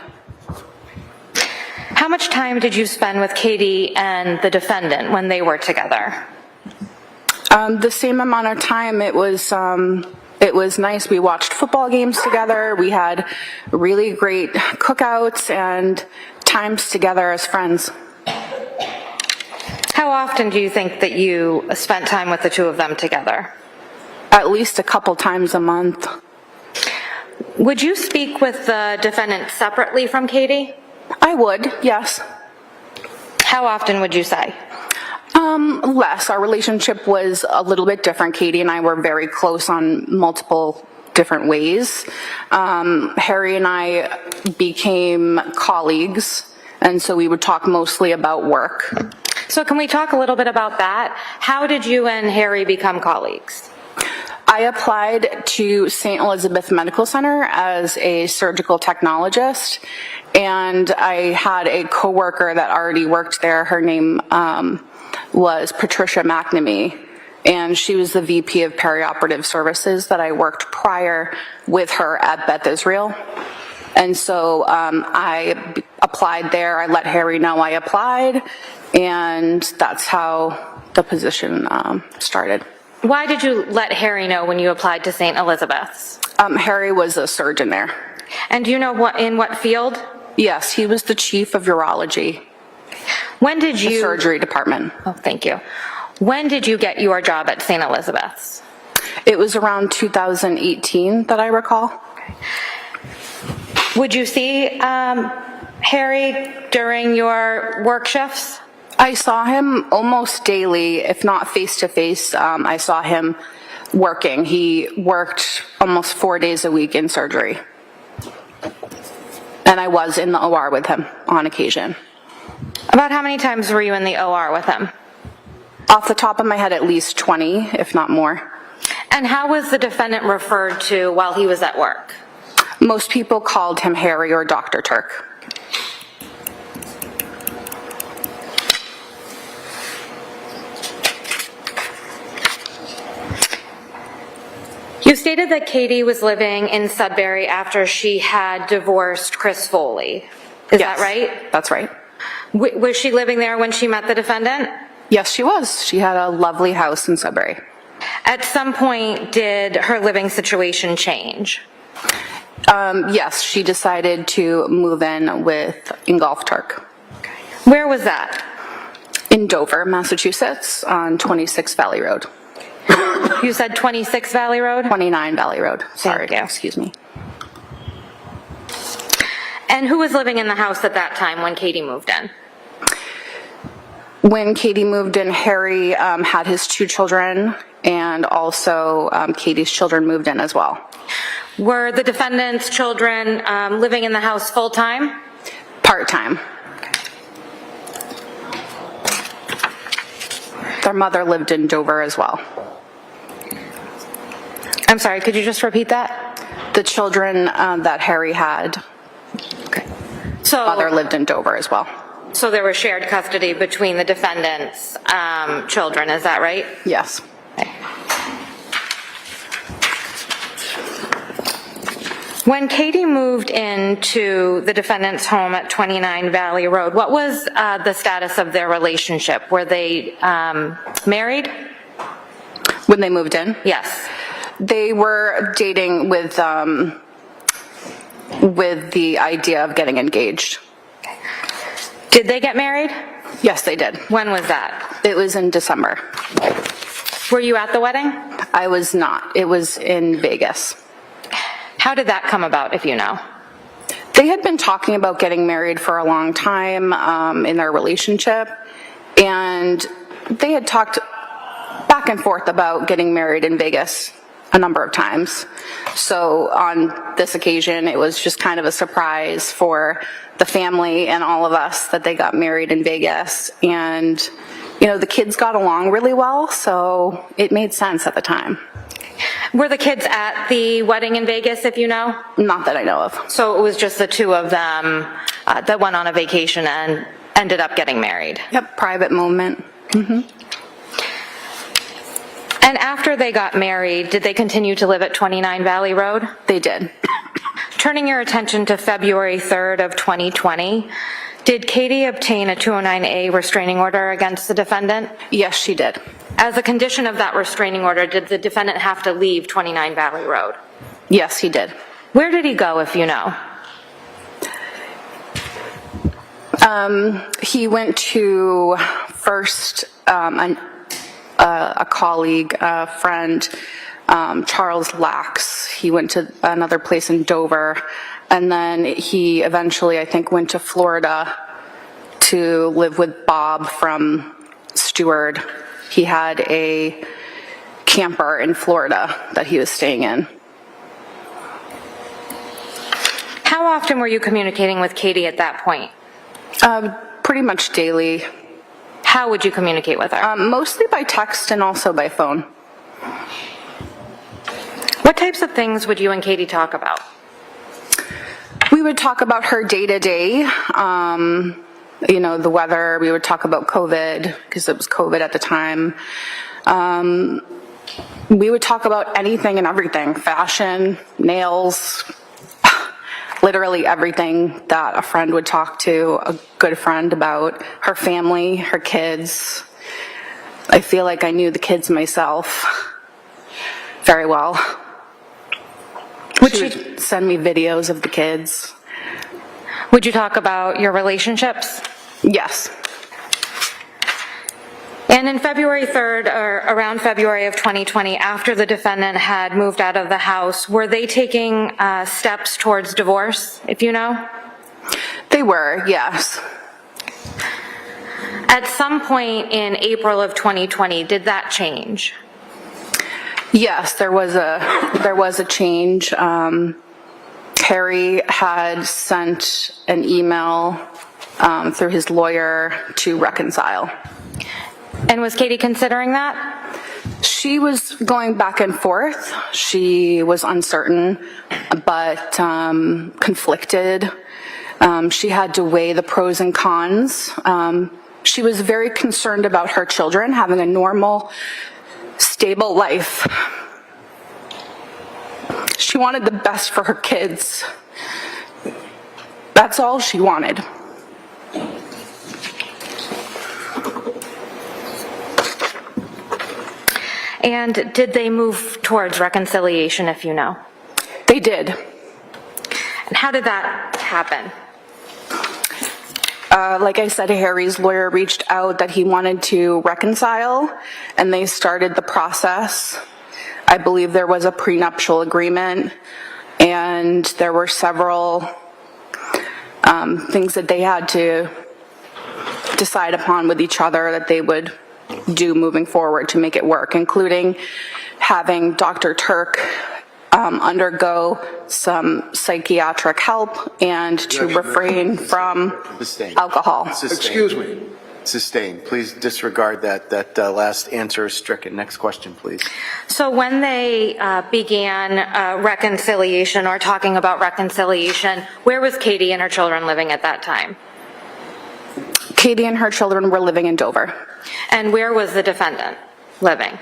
How much time did you spend with Katie and the defendant when they were together? The same amount of time. It was nice. We watched football games together. We had really great cookouts and times together as friends. How often do you think that you spent time with the two of them together? At least a couple times a month. Would you speak with the defendant separately from Katie? I would, yes. How often would you say? Less. Our relationship was a little bit different. Katie and I were very close on multiple different ways. Harry and I became colleagues, and so we would talk mostly about work. So can we talk a little bit about that? How did you and Harry become colleagues? I applied to St. Elizabeth Medical Center as a surgical technologist, and I had a coworker that already worked there. Her name was Patricia McNamee, and she was the VP of perioperative services that I worked prior with her at Beth Israel. And so I applied there. I let Harry know I applied, and that's how the position started. Why did you let Harry know when you applied to St. Elizabeth's? Harry was a surgeon there. And do you know in what field? Yes, he was the chief of urology, When did the you... surgery department. Oh, thank you. When did you get your job at St. Elizabeth's? It was around 2018 that I recall. Would you see Harry during your work shifts? I saw him almost daily, if not face-to-face. I saw him working. He worked almost 4 days a week in surgery. And I was in the OR with him on occasion. About how many times were you in the OR with him? Off the top of my head, at least 20, if not more. And how was the defendant referred to while he was at work? Most people called him Harry or Dr. Tuerk. You stated that Katie was living in Sudbury after she had divorced Chris Foley. Is that right? That's right. Was she living there when she met the defendant? Yes, she was. She had a lovely house in Sudbury. At some point, did her living situation change? Yes, she decided to move in with Ingolf Tuerk. Where was that? In Dover, Massachusetts, on 26 Valley Road. You said 26 Valley Road? 29 Valley Road. Sorry, Thank you. excuse me. And who was living in the house at that time when Katie moved in? When Katie moved in, Harry had his 2 children, and also Katie's children moved in as well. Were the defendant's children living in the house full-time? Part-time. Their mother lived in Dover as well. I'm sorry, could you just repeat that? The children that Harry had, Okay. mother lived in Dover as well. So there was shared custody between the defendant's children, is that right? Yes. When Katie moved into the defendant's home at 29 Valley Road, what was the status of their relationship? Were they married? When they moved in? Yes. They were dating with the idea of getting engaged. Did they get married? Yes, they did. When was that? It was in December. Were you at the wedding? I was not. It was in Vegas. How did that come about, if you know? They had been talking about getting married for a long time in their relationship, and they had talked back and forth about getting married in Vegas a number of times. So on this occasion, it was just kind of a surprise for the family and all of us that they got married in Vegas. And, you know, the kids got along really well, so it made sense at the time. Were the kids at the wedding in Vegas, if you know? Not that I know of. So it was just the two of them that went on a vacation and ended up getting married? Yep, private moment. And after they got married, did they continue to live at 29 Valley Road? They did. Turning your attention to February 3rd of 2020, did Katie obtain a 209A restraining order against the defendant? Yes, she did. As a condition of that restraining order, did the defendant have to leave 29 Valley Road? Yes, he did. Where did he go, if you know? He went to first a colleague, a friend, Charles Lax. He went to another place in Dover, and then he eventually, I think, went to Florida to live with Bob from Stewart. He had a camper in Florida that he was staying in. How often were you communicating with Katie at that point? Pretty much daily. How would you communicate with her? Mostly by text and also by phone. What types of things would you and Katie talk about? We would talk about her day-to-day, you know, the weather. We would talk about COVID, because it was COVID at the time. We would talk about anything and everything, fashion, nails, literally everything that a friend would talk to a good friend about, her family, her kids. I feel like I knew the kids myself very well. She would send me videos of the kids. Would you talk about your relationships? Yes. And in February 3rd, or around February of 2020, after the defendant had moved out of the house, were they taking steps towards divorce, if you know? They were, yes. At some point in April of 2020, did that change? Yes, there was a change. Harry had sent an email through his lawyer to reconcile. And was Katie considering that? She was going back and forth. She was uncertain, but conflicted. She had to weigh the pros and cons. She was very concerned about her children having a normal, stable life. She wanted the best for her kids. That's all she wanted. And did they move towards reconciliation, if you know? They did. And how did that happen? Like I said, Harry's lawyer reached out that he wanted to reconcile, and they started the process. I believe there was a prenuptial agreement, and there were several things that they had to decide upon with each other that they would do moving forward to make it work, including having Dr. Tuerk undergo some psychiatric help and to refrain from Sustained. alcohol. Excuse me. Sustained. Please disregard that last answer is stricken. Next question, please. So when they began reconciliation or talking about reconciliation, where was Katie and her children living at that time? Katie and her children were living in Dover. And where was the defendant living?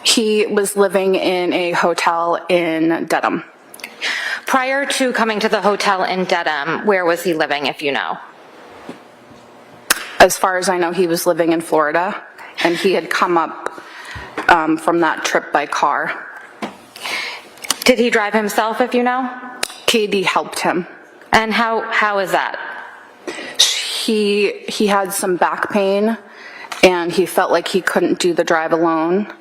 He was living in a hotel in Dedham. Prior to coming to the hotel in Dedham, where was he living, if you know? As far as I know, he was living in Florida, and he had come up from that trip by car. Did he drive himself, if you know? Katie helped him. And how is that? He had some back pain, and he felt like he couldn't do the drive alone.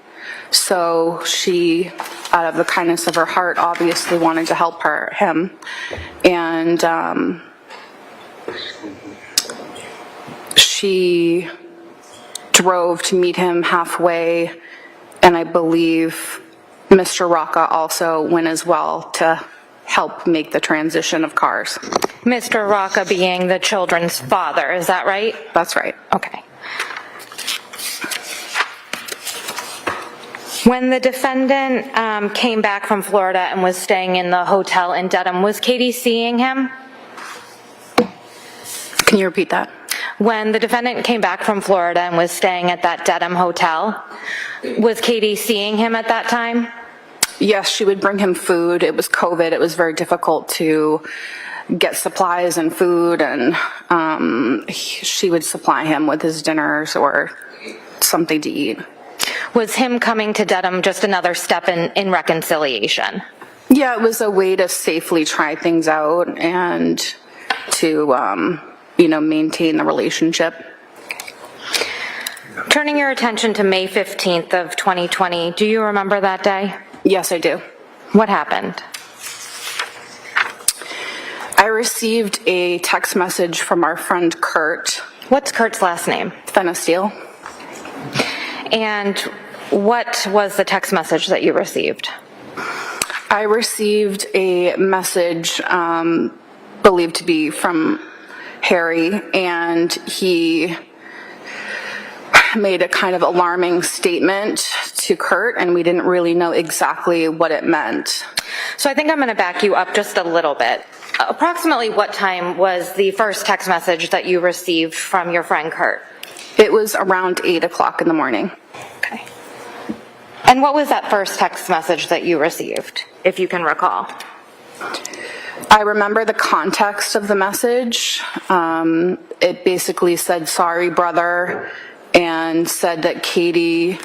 So she, out of the kindness of her heart, obviously wanted to help him. And she drove to meet him halfway, and I believe Mr. Rocca also went as well to help make the transition of cars. Mr. Rocca being the children's father, is that right? That's right. Okay. When the defendant came back from Florida and was staying in the hotel in Dedham, was Katie seeing him? Can you repeat that? When the defendant came back from Florida and was staying at that Dedham hotel, was Katie seeing him at that time? Yes, she would bring him food. It was COVID. It was very difficult to get supplies and food, and she would supply him with his dinners or something to eat. Was him coming to Dedham just another step in reconciliation? Yeah, it was a way to safely try things out and to, maintain the relationship. Turning your attention to May 15th of 2020, do you remember that day? Yes, I do. What happened? I received a text message from our friend Kurt What's Kurt's last name? Fenesteel. And what was the text message that you received? I received a message believed to be from Harry, and he made a kind of alarming statement to Kurt, and we didn't really know exactly what it meant. So I think I'm going to back you up just a little bit. Approximately what time was the first text message that you received from your friend Kurt? It was around 8 o'clock in the morning. Okay. And what was that first text message that you received, if you can recall? I remember the context of the message. It basically said, "Sorry, brother," and said that Katie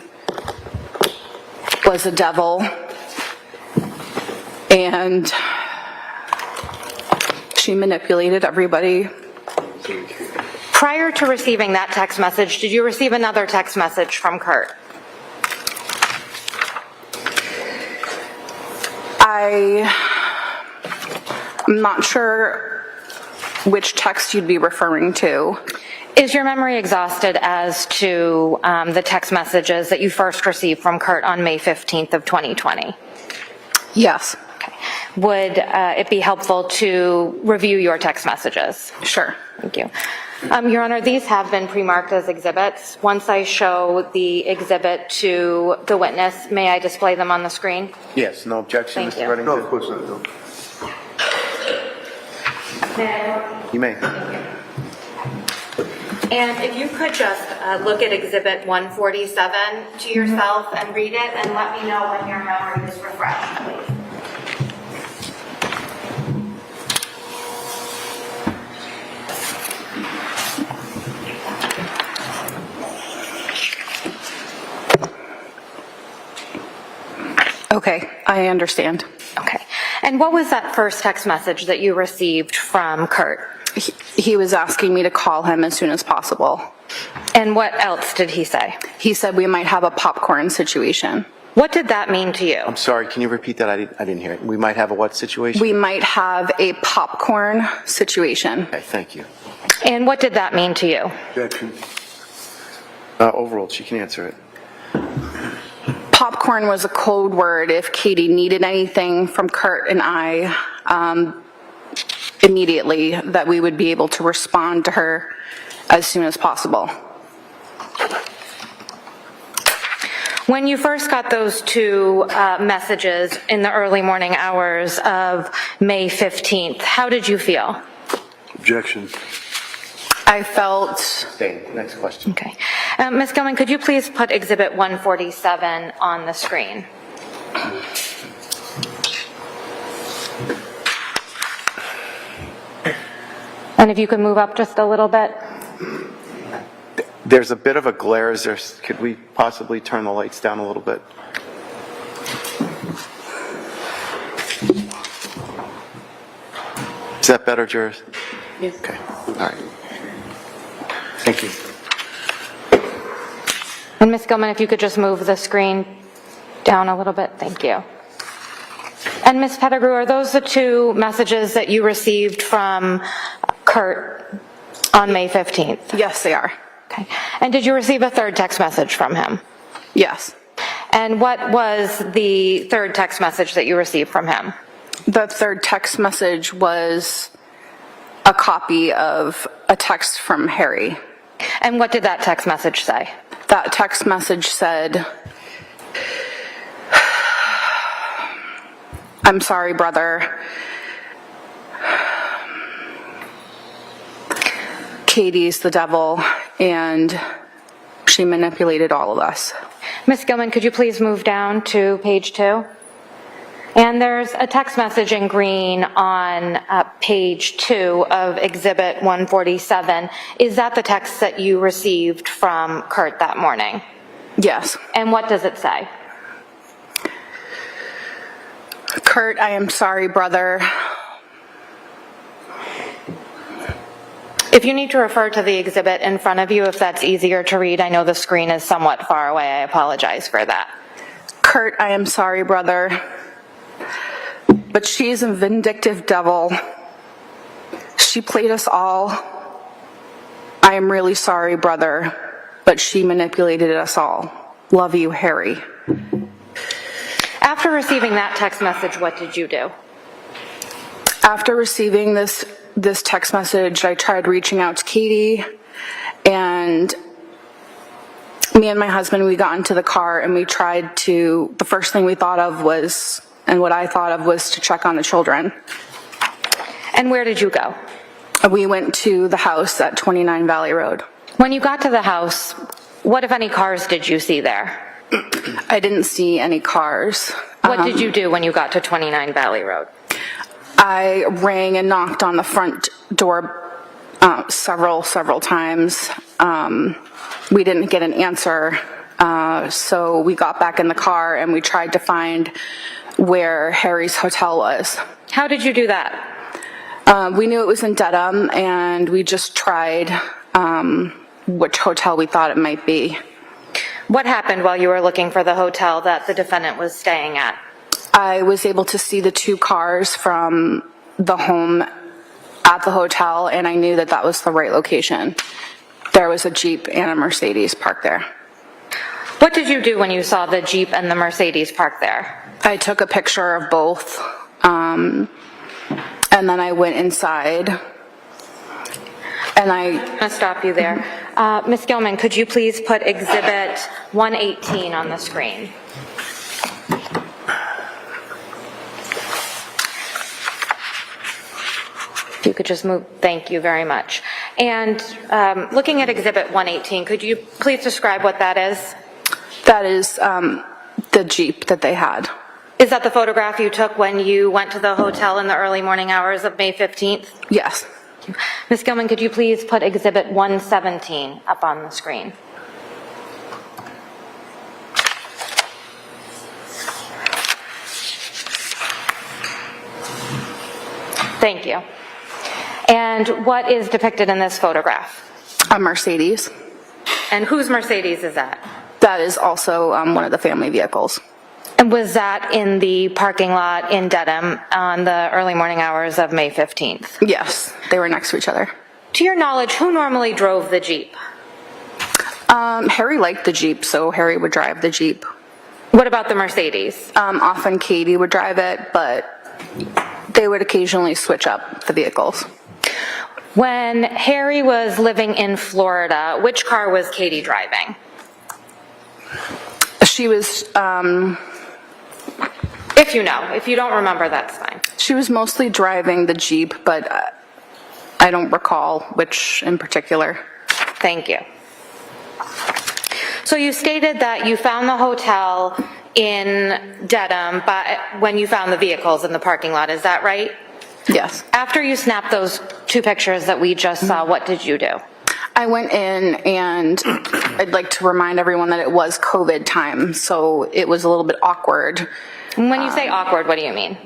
was a devil, and she manipulated everybody. Prior to receiving that text message, did you receive another text message from Kurt? I'm not sure which text you'd be referring to. Is your memory exhausted as to the text messages that you first received from Kurt on May 15th of 2020? Yes. Okay. Would it be helpful to review your text messages? Sure. Thank you. Your Honor, these have been pre-marked as exhibits. Once I show the exhibit to the witness, may I display them on the screen? Yes, no objection, Thank Mr. you. Reddington? No, of course not, no. You may. And if you could just look at Exhibit 147 to yourself and read it, and let me know when your memory is refreshed, please. Okay, I understand. Okay. And what was that first text message that you received from Kurt? He was asking me to call him as soon as possible. And what else did he say? He said we might have a popcorn situation. What did that mean to you? I'm sorry, can you repeat that? I didn't hear it. We might have a what situation? We might have a popcorn situation. Okay, thank you. And what did that mean to you? Objection. Overruled, she can answer it. Popcorn was a code word if Katie needed anything from Kurt and I immediately, that we would be able to respond to her as soon as possible. When you first got those two messages in the early morning hours of May 15th, how did you feel? Objection. I felt... Stay. Next question. Okay. Ms. Gilman, could you please put Exhibit 147 on the screen? And if you could move up just a little bit. There's a bit of a glare. Could we possibly turn the lights down a little bit? Is that better, Juris? Yes. Okay. All right. Thank you. And Ms. Gilman, if you could just move the screen down a little bit, thank you. And Ms. Pettigrew, are those the two messages that you received from Kurt on May 15th? Yes, they are. Okay. And did you receive a third text message from him? Yes. And what was the third text message that you received from him? The third text message was a copy of a text from Harry. And what did that text message say? That text message said, "I'm sorry, brother. Katie's the devil, and she manipulated all of us." Ms. Gilman, could you please move down to page 2? And there's a text message in green on page 2 of Exhibit 147. Is that the text that you received from Kurt that morning? Yes. And what does it say? "Kurt, I am sorry, brother. If you need to refer to the exhibit in front of you, if that's easier to read, I know the screen is somewhat far away. I apologize for that. Kurt, I am sorry, brother. But she's a vindictive devil. She played us all. I am really sorry, brother, but she manipulated us all. Love you, Harry." After receiving that text message, what did you do? After receiving this text message, I tried reaching out to Katie, and me and my husband, we got into the car and we tried to, the first thing we thought of was, and what I thought of was to check on the children. And where did you go? We went to the house at 29 Valley Road. When you got to the house, what, if any, cars did you see there? I didn't see any cars. What did you do when you got to 29 Valley Road? I rang and knocked on the front door several times. We didn't get an answer, so we got back in the car and we tried to find where Harry's hotel was. How did you do that? We knew it was in Dedham, and we just tried which hotel we thought it might be. What happened while you were looking for the hotel that the defendant was staying at? I was able to see the two cars from the home at the hotel, and I knew that that was the right location. There was a Jeep and a Mercedes parked there. What did you do when you saw the Jeep and the Mercedes parked there? I took a picture of both, and then I went inside, and I'm going to stop you there. Ms. Gilman, could you please put Exhibit 118 on the screen? If you could just move, thank you very much. And looking at Exhibit 118, could you please describe what that is? That is the Jeep that they had. Is that the photograph you took when you went to the hotel in the early morning hours of May 15th? Yes. Ms. Gilman, could you please put Exhibit 117 up on the screen? Thank you. And what is depicted in this photograph? A Mercedes. And whose Mercedes is that? That is also one of the family vehicles. And was that in the parking lot in Dedham on the early morning hours of May 15th? Yes, they were next to each other. To your knowledge, who normally drove the Jeep? Harry liked the Jeep, so Harry would drive the Jeep. What about the Mercedes? Often Katie would drive it, but they would occasionally switch up the vehicles. When Harry was living in Florida, which car was Katie driving? She was, If you know. If you don't remember, that's fine. she was mostly driving the Jeep, but I don't recall which in particular. Thank you. So you stated that you found the hotel in Dedham when you found the vehicles in the parking lot, is that right? Yes. After you snapped those two pictures that we just saw, what did you do? I went in, and I'd like to remind everyone that it was COVID time, so it was a little bit awkward. When you say awkward, what do you mean?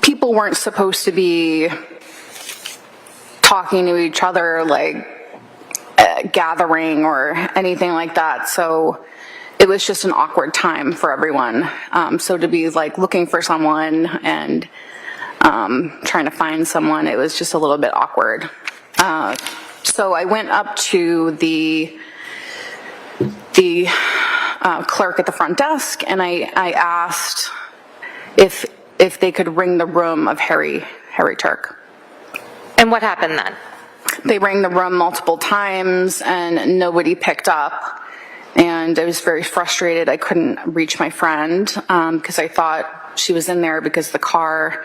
People weren't supposed to be talking to each other, like gathering or anything like that, so it was just an awkward time for everyone. So to be like looking for someone and trying to find someone, it was just a little bit awkward. So I went up to the clerk at the front desk, and I asked if they could ring the room of Harry Tuerk. And what happened then? They rang the room multiple times and nobody picked up. And I was very frustrated. I couldn't reach my friend because I thought she was in there because the car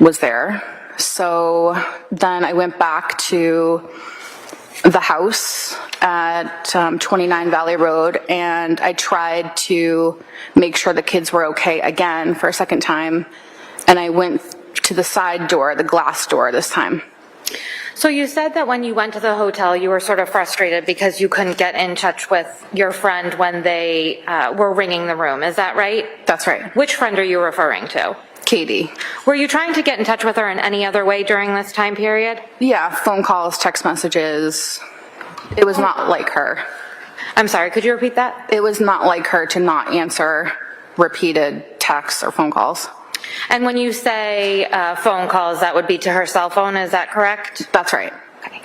was there. So then I went back to the house at 29 Valley Road, and I tried to make sure the kids were okay again for a second time. And I went to the side door, the glass door this time. So you said that when you went to the hotel, you were sort of frustrated because you couldn't get in touch with your friend when they were ringing the room. Is that right? That's right. Which friend are you referring to? Katie. Were you trying to get in touch with her in any other way during this time period? Yeah, phone calls, text messages. It was not like her. I'm sorry, could you repeat that? It was not like her to not answer repeated texts or phone calls. And when you say phone calls, that would be to her cell phone, is that correct? That's right. Okay.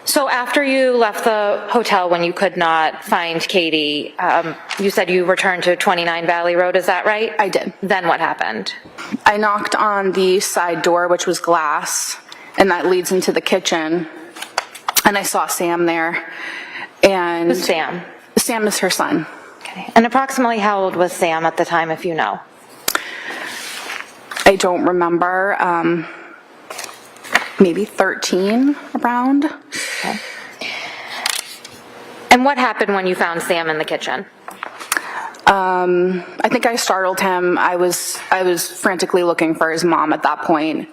So after you left the hotel when you could not find Katie, you said you returned to 29 Valley Road, is that right? I did. Then what happened? I knocked on the side door, which was glass, and that leads into the kitchen. And I saw Sam there. And Who's Sam? Sam is her son. Okay. And approximately how old was Sam at the time, if you know? I don't remember. Maybe 13 around. Okay. And what happened when you found Sam in the kitchen? I think I startled him. I was frantically looking for his mom at that point.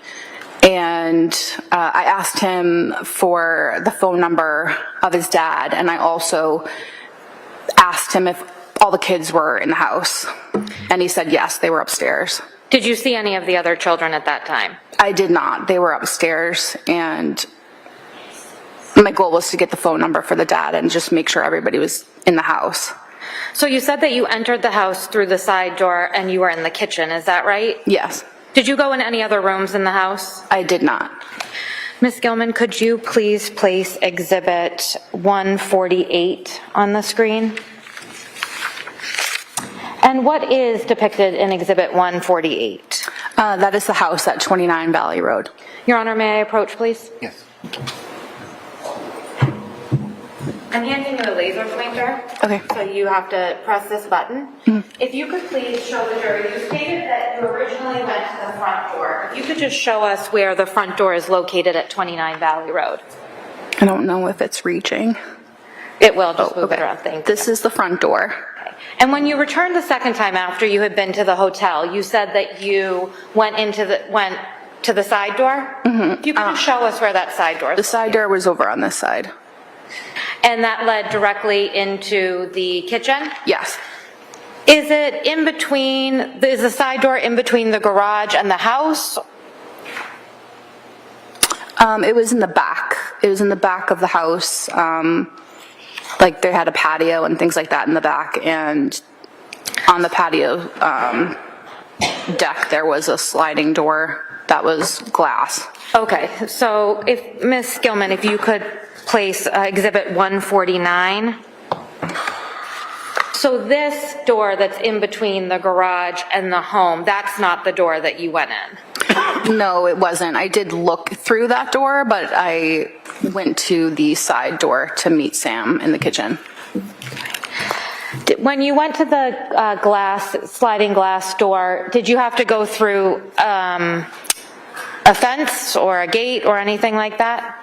And I asked him for the phone number of his dad, and I also asked him if all the kids were in the house. And he said yes, they were upstairs. Did you see any of the other children at that time? I did not. They were upstairs, and my goal was to get the phone number for the dad and just make sure everybody was in the house. So you said that you entered the house through the side door and you were in the kitchen, is that right? Yes. Did you go in any other rooms in the house? I did not. Ms. Gilman, could you please place Exhibit 148 on the screen? And what is depicted in Exhibit 148? That is the house at 29 Valley Road. Your Honor, may I approach, please? Yes. I'm handing you a laser pointer. Okay. So you have to press this button. If you could please show the jury, you stated that you originally went to the front door. If you could just show us where the front door is located at 29 Valley Road. I don't know if it's reaching. It will, just move it around, thank you. This is the front door. And when you returned the second time after you had been to the hotel, you said that you went to the side door? If you could just show us where that side door is. The side door was over on this side. And that led directly into the kitchen? Yes. Is it in between, is the side door in between the garage and the house? It was in the back. It was in the back of the house. Like they had a patio and things like that in the back, and on the patio deck there was a sliding door that was glass. Okay, so if, Ms. Gilman, if you could place Exhibit 149. So this door that's in between the garage and the home, that's not the door that you went in? No, it wasn't. I did look through that door, but I went to the side door to meet Sam in the kitchen. When you went to the sliding glass door, did you have to go through a fence or a gate or anything like that?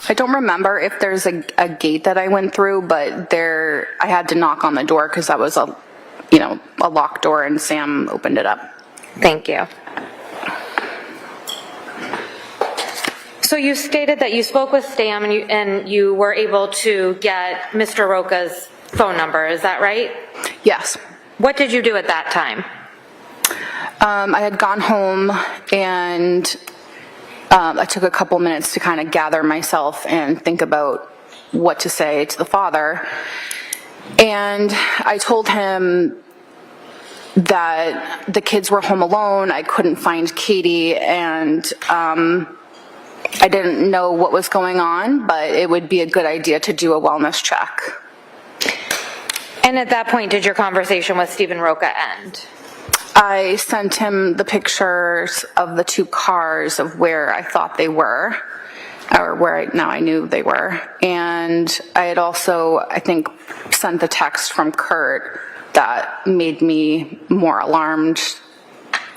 I don't remember if there's a gate that I went through, but I had to knock on the door because that was a locked door, and Sam opened it up. Thank you. So you stated that you spoke with Sam and you were able to get Mr. Roca's phone number, is that right? Yes. What did you do at that time? I had gone home, and I took a couple minutes to kind of gather myself and think about what to say to the father. And I told him that the kids were home alone, I couldn't find Katie, and I didn't know what was going on, but it would be a good idea to do a wellness check. And at that point, did your conversation with Stephen Roca end? I sent him the pictures of the two cars of where I thought they were, or where now I knew they were. And I had also, I think, sent the text from Kurt that made me more alarmed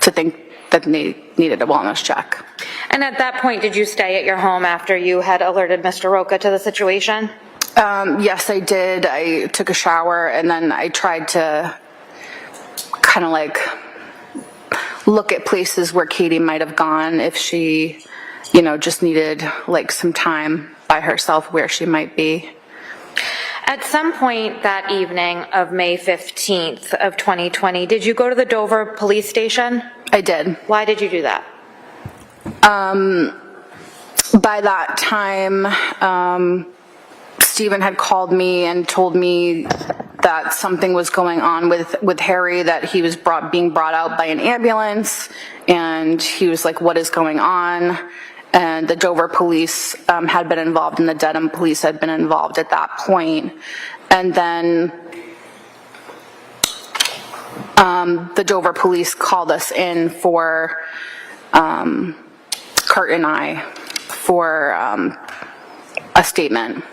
to think that they needed a wellness check. And at that point, did you stay at your home after you had alerted Mr. Roca to the situation? Yes, I did. I took a shower and then I tried to kind of like look at places where Katie might have gone if she, you know, just needed like some time by herself where she might be. At some point that evening of May 15th of 2020, did you go to the Dover police station? I did. Why did you do that? By that time, Stephen had called me and told me that something was going on with Harry, that he was being brought out by an ambulance, and he was like, what is going on? And the Dover police had been involved, and the Dedham police had been involved at that point. And then the Dover police called us in for Kurt and I for a statement.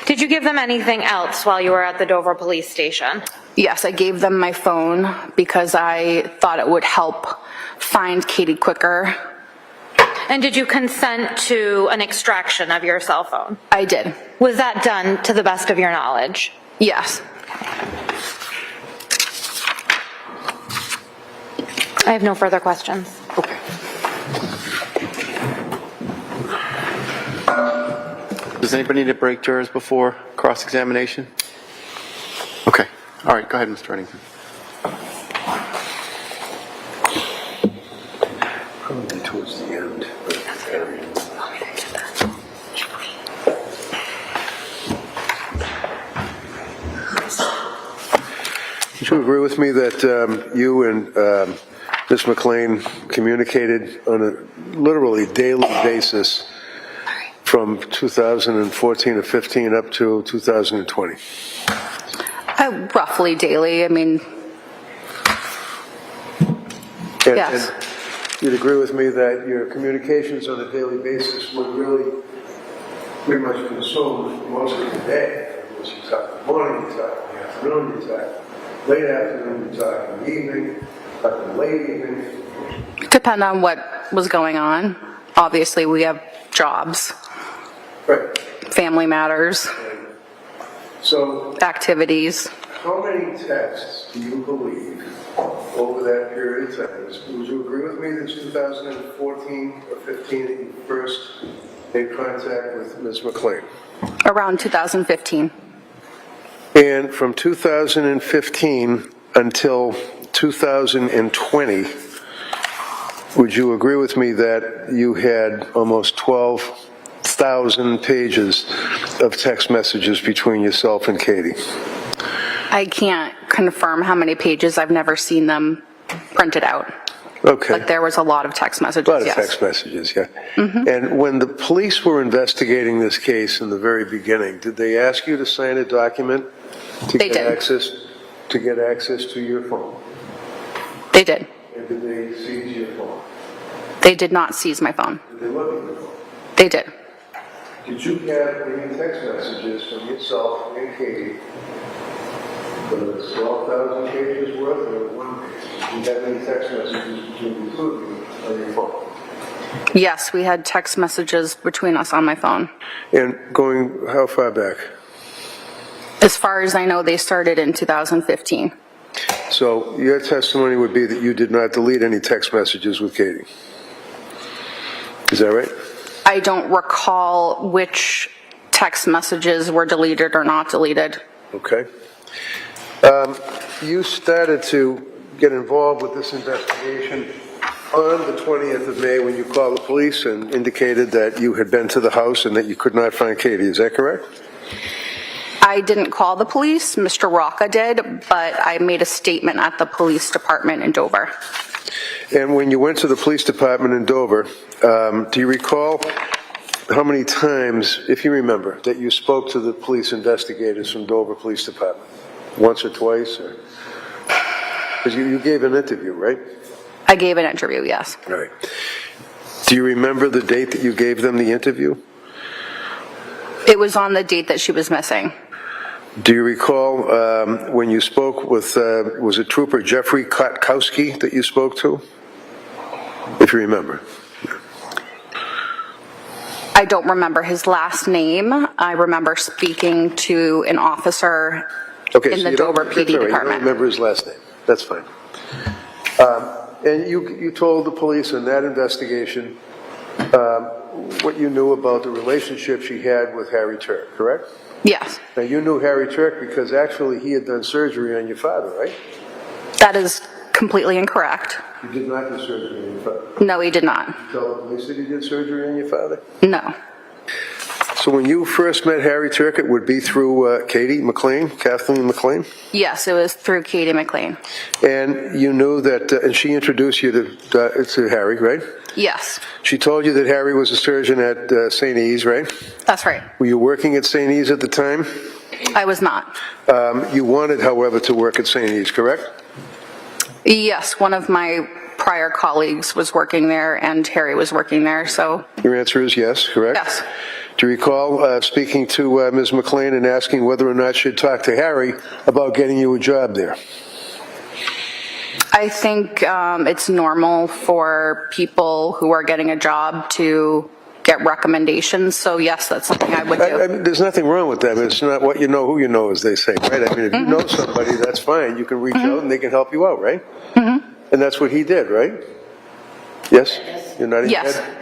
Did you give them anything else while you were at the Dover police station? Yes, I gave them my phone because I thought it would help find Katie quicker. And did you consent to an extraction of your cell phone? I did. Was that done to the best of your knowledge? Yes. I have no further questions. Okay. Does anybody need to break jurors before cross-examination? Okay. All right, go ahead, Mr. Reddington. Probably towards the end. Would you agree with me that you and Ms. McLean communicated on a literally daily basis from 2014 to 15 up to 2020? Roughly daily, I mean, yes. And you'd agree with me that your communications on a daily basis would really pretty much consume most of the day. Once you talk in the morning, you talk in the afternoon, you talk late afternoon, you talk in the evening, you talk in the late evening. Depend on what was going on. Obviously, we have jobs, Right. family matters, So activities. how many texts do you believe over that period of time? Would you agree with me that it's 2014 or 15 that you first made contact with Ms. McLean? Around 2015. And from 2015 until 2020, would you agree with me that you had almost 12,000 pages of text messages between yourself and Katie? I can't confirm how many pages. I've never seen them printed out. Okay. But there was a lot of text messages, A lot of yes. text messages, yeah. And when the police were investigating this case in the very beginning, did they ask you to sign a document to They get did. access to your phone? They did. And did they seize your phone? They did not seize my phone. Did they look at your phone? They did. Did you have any text messages from yourself and Katie, whether it's 12,000 pages worth or one page? Did you have any text messages between the two of you on your phone? Yes, we had text messages between us on my phone. And going how far back? As far as I know, they started in 2015. So your testimony would be that you did not delete any text messages with Katie. Is that right? I don't recall which text messages were deleted or not deleted. Okay. You started to get involved with this investigation on the 20th of May when you called the police and indicated that you had been to the house and that you could not find Katie. Is that correct? I didn't call the police, Mr. Rocca did, but I made a statement at the police department in Dover. And when you went to the police department in Dover, do you recall how many times, if you remember, that you spoke to the police investigators from Dover Police Department? Once or twice? Because you gave an interview, right? I gave an interview, yes. All right. Do you remember the date that you gave them the interview? It was on the date that she was missing. Do you recall when you spoke with, was it Trooper Jeffrey Kotkowski that you spoke to? If you remember. I don't remember his last name. I remember speaking to an officer in the Dover PD You don't department. remember his last name. That's fine. And you told the police in that investigation what you knew about the relationship she had with Harry Tuerk, correct? Yes, Now, you knew Harry Tuerk because actually he had done surgery on your father, right? that is completely incorrect. You did not do surgery on your father. No, he did not. Tell the police that he did surgery on your father? No. So when you first met Harry Tuerk, it would be through Katie McLean, Kathleen McLean? Yes, it was through Katie McLean. And you knew that, and she introduced you to Harry, right? Yes, She told you that Harry was a surgeon at St. E's, right? that's right. Were you working at St. E's at the time? I was not. You wanted, however, to work at St. E's, correct? Yes, one of my prior colleagues was working there and Harry was working there, so Your answer is yes, correct? yes. Do you recall speaking to Ms. McLean and asking whether or not she'd talk to Harry about getting you a job there? I think it's normal for people who are getting a job to get recommendations, so yes, that's something I would do. I mean, there's nothing wrong with that. I mean, it's not what you know, who you know, as they say, right? I mean, if you know somebody, that's fine. You can reach out and they can help you out, right? And that's what he did, right? Yes? You're nodding your Yes. head?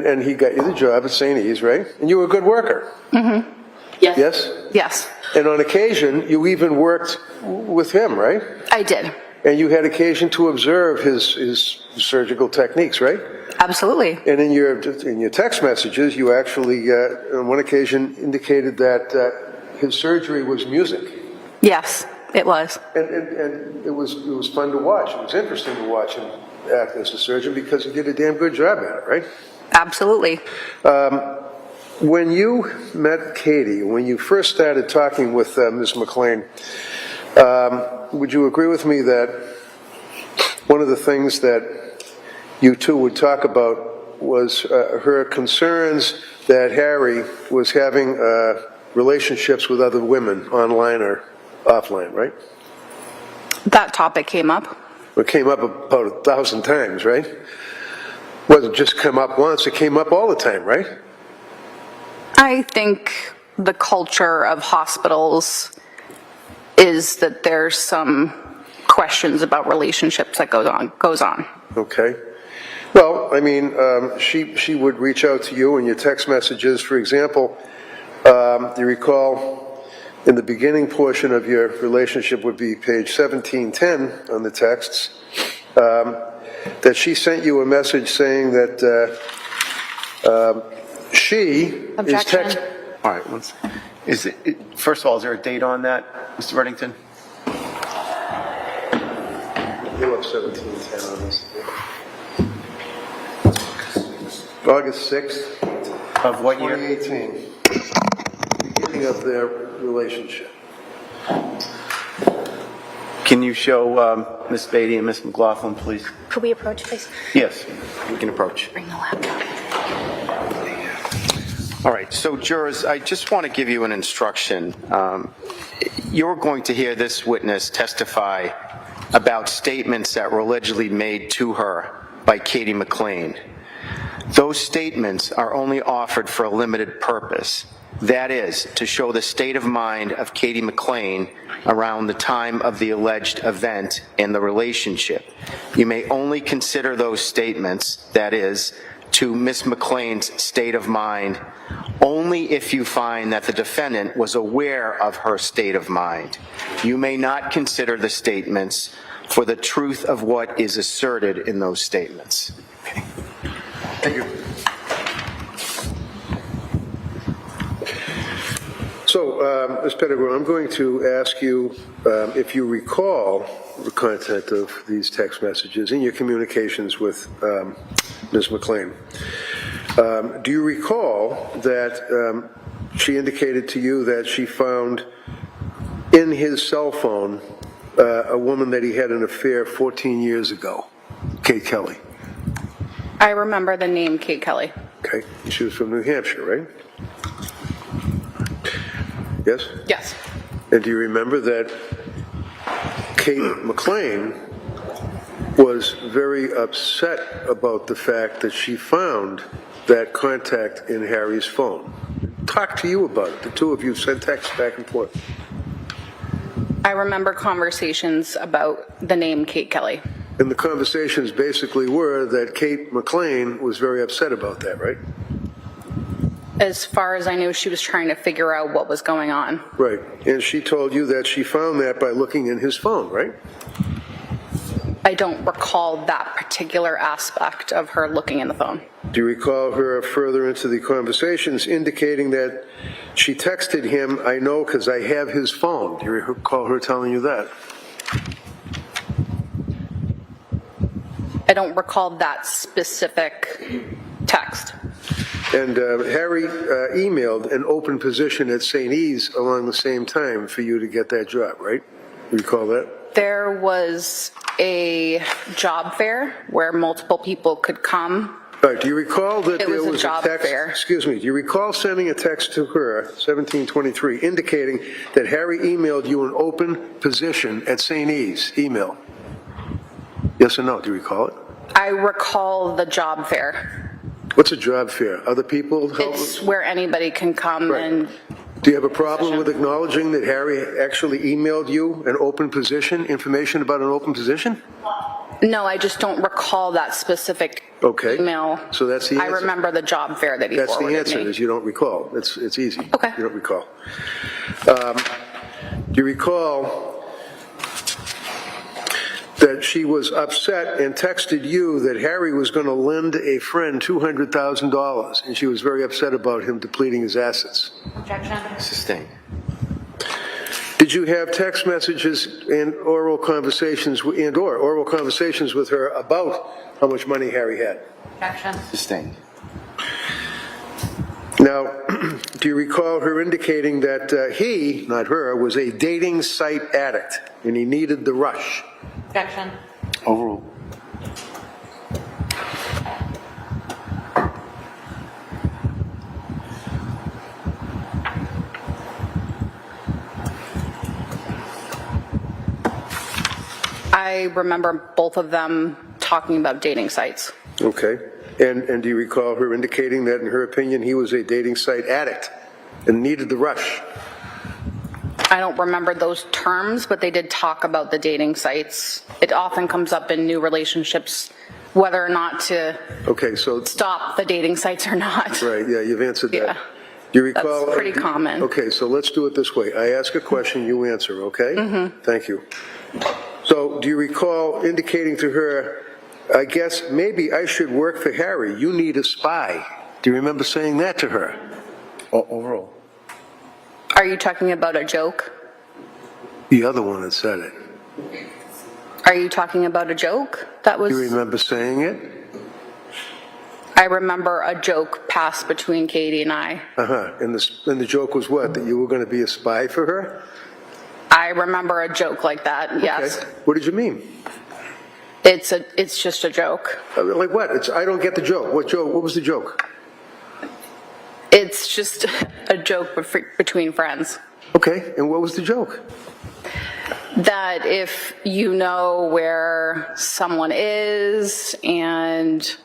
And he got you the job at St. E's, right? And you were a good worker. Yes. Yes? Yes, And on occasion, you even worked with him, right? I did. And you had occasion to observe his surgical techniques, right? Absolutely. And in your text messages, you actually, on one occasion, indicated that his surgery was music. Yes, it was. And it was fun to watch. It was interesting to watch him act as a surgeon because he did a damn good job at it, right? Absolutely. When you met Katie, when you first started talking with Ms. McLean, would you agree with me that one of the things that you two would talk about was her concerns that Harry was having relationships with other women online or offline, right? That topic came up. It came up about 1,000 times, right? Wasn't just come up once, it came up all the time, right? I think the culture of hospitals is that there's some questions about relationships that goes on. Okay. Well, I mean, she would reach out to you in your text messages. For example, do you recall in the beginning portion of your relationship would be page 1710 on the texts, that she sent you a message saying that she is Objection. All right, first of all, is there a date on that, Mr. Reddington? You have 1710 on this. August 6th, Of what year? 2018. Beginning of their relationship. Can you show Ms. Beatty and Ms. McLaughlin, please? Could we approach, please? Yes, we can approach. Bring the laptop. All right, so jurors, I just want to give you an instruction. You're going to hear this witness testify about statements that were allegedly made to her by Katie McLean. Those statements are only offered for a limited purpose. That is, to show the state of mind of Katie McLean around the time of the alleged event and the relationship. You may only consider those statements, that is, to Ms. McLean's state of mind, only if you find that the defendant was aware of her state of mind. You may not consider the statements for the truth of what is asserted in those statements. Okay. Thank you. So, Ms. Pettigrew, I'm going to ask you if you recall the content of these text messages in your communications with Ms. McLean. Do you recall that she indicated to you that she found in his cell phone a woman that he had an affair 14 years ago, Kate Kelly? I remember the name Kate Kelly. Okay, she was from New Hampshire, right? Yes? Yes. And do you remember that Kate McLean was very upset about the fact that she found that contact in Harry's phone? Talk to you about it. The two of you sent texts back and forth. I remember conversations about the name Kate Kelly. And the conversations basically were that Kate McLean was very upset about that, right? As far as I knew, she was trying to figure out what was going on. Right. And she told you that she found that by looking in his phone, right? I don't recall that particular aspect of her looking in the phone. Do you recall her further into the conversations indicating that she texted him, "I know because I have his phone"? Do you recall her telling you that? I don't recall that specific text. And Harry emailed an open position at St. E's along the same time for you to get that job, right? You recall that? There was a job fair where multiple people could come. All right, do you recall that It there was a was job text? fair. Excuse me. Do you recall sending a text to her, 1723, indicating that Harry emailed you an open position at St. E's? Email. Yes or no? Do you recall it? I recall the job fair. What's a job fair? Other people help? It's where anybody can come Right. and Do you have a problem with acknowledging that Harry actually emailed you an open position, information about an open position? no, I just don't recall that specific Okay. email. So that's the I answer. remember the job fair that he That's the forwarded answer, me. is you don't recall. It's easy. Okay. You don't recall. Do you recall that she was upset and texted you that Harry was going to lend a friend $200,000, and she was very upset about him depleting his assets? Objection. Sustained. Did you have text messages and oral conversations with her about how much money Harry had? Objection. Sustained. Now, do you recall her indicating that he, not her, was a dating site addict and he needed the rush? Objection. Overruled. I remember both of them talking about dating sites. Okay. And do you recall her indicating that, in her opinion, he was a dating site addict and needed the rush? I don't remember those terms, but they did talk about the dating sites. It often comes up in new relationships, whether or not to Okay, so, stop the dating sites or not. right, yeah, you've answered that. Yeah. Do you recall? That's pretty common. Okay, so let's do it this way. I ask a question, you answer, okay? Mm-hmm. Thank you. So do you recall indicating to her, I guess maybe I should work for Harry. You need a spy. Do you remember saying that to her? Overruled. Are you talking about a joke? The other one that said it. Are you talking about a joke? That was. Do you remember saying it? I remember a joke passed between Katie and I. Uh-huh. And the joke was what? That you were going to be a spy for her? I remember a joke like that, yes. Okay. What did you mean? It's just a joke. Like what? I don't get the joke. What joke? What was the joke? It's just a joke between friends. Okay. And what was the joke? That if you know where someone is and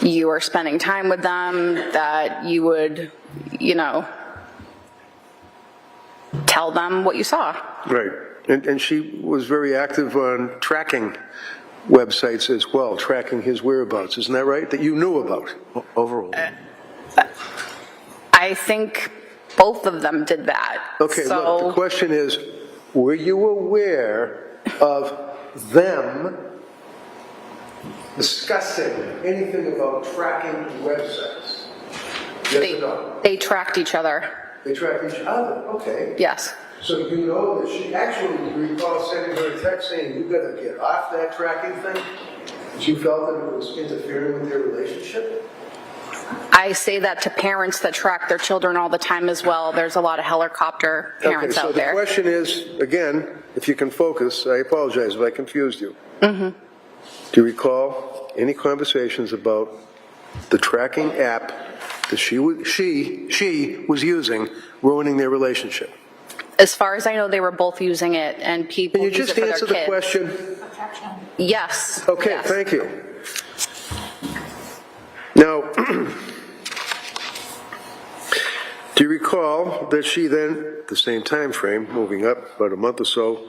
you are spending time with them, that you would, tell them what you saw. Right. And she was very active on tracking websites as well, tracking his whereabouts. Isn't that right? That you knew about? Overall. I think both of them did that. Okay, So, look, the question is, were you aware of them discussing anything about tracking websites? Yes or no? they tracked each other. They track each other, okay. Yes. So you know that she actually, you recall sending her a text saying, you gotta get off that tracking thing? That you felt that it was interfering with their relationship? I say that to parents that track their children all the time as well. There's a lot of helicopter parents out there. So the question is, again, if you can focus, I apologize if I confused you. Do you recall any conversations about the tracking app that she was using ruining their relationship? As far as I know, they were both using it, and people Can you use just it for their answer the kids. question? Yes. Okay, Yes. thank you. Now, do you recall that she then, at the same time frame, moving up about a month or so,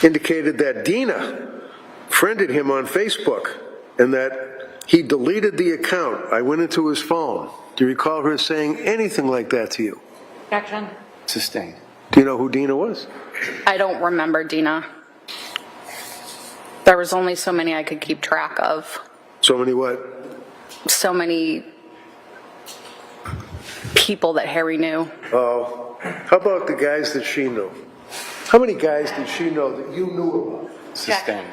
indicated that Dina friended him on Facebook and that he deleted the account? I went into his phone. Do you recall her saying anything like that to you? Objection. Sustained. Do you know who Dina was? I don't remember, Dina. There was only so many I could keep track of. So many what? So many people that Harry knew. Oh, how about the guys that she knew? How many guys did she know that you knew about? Sustained.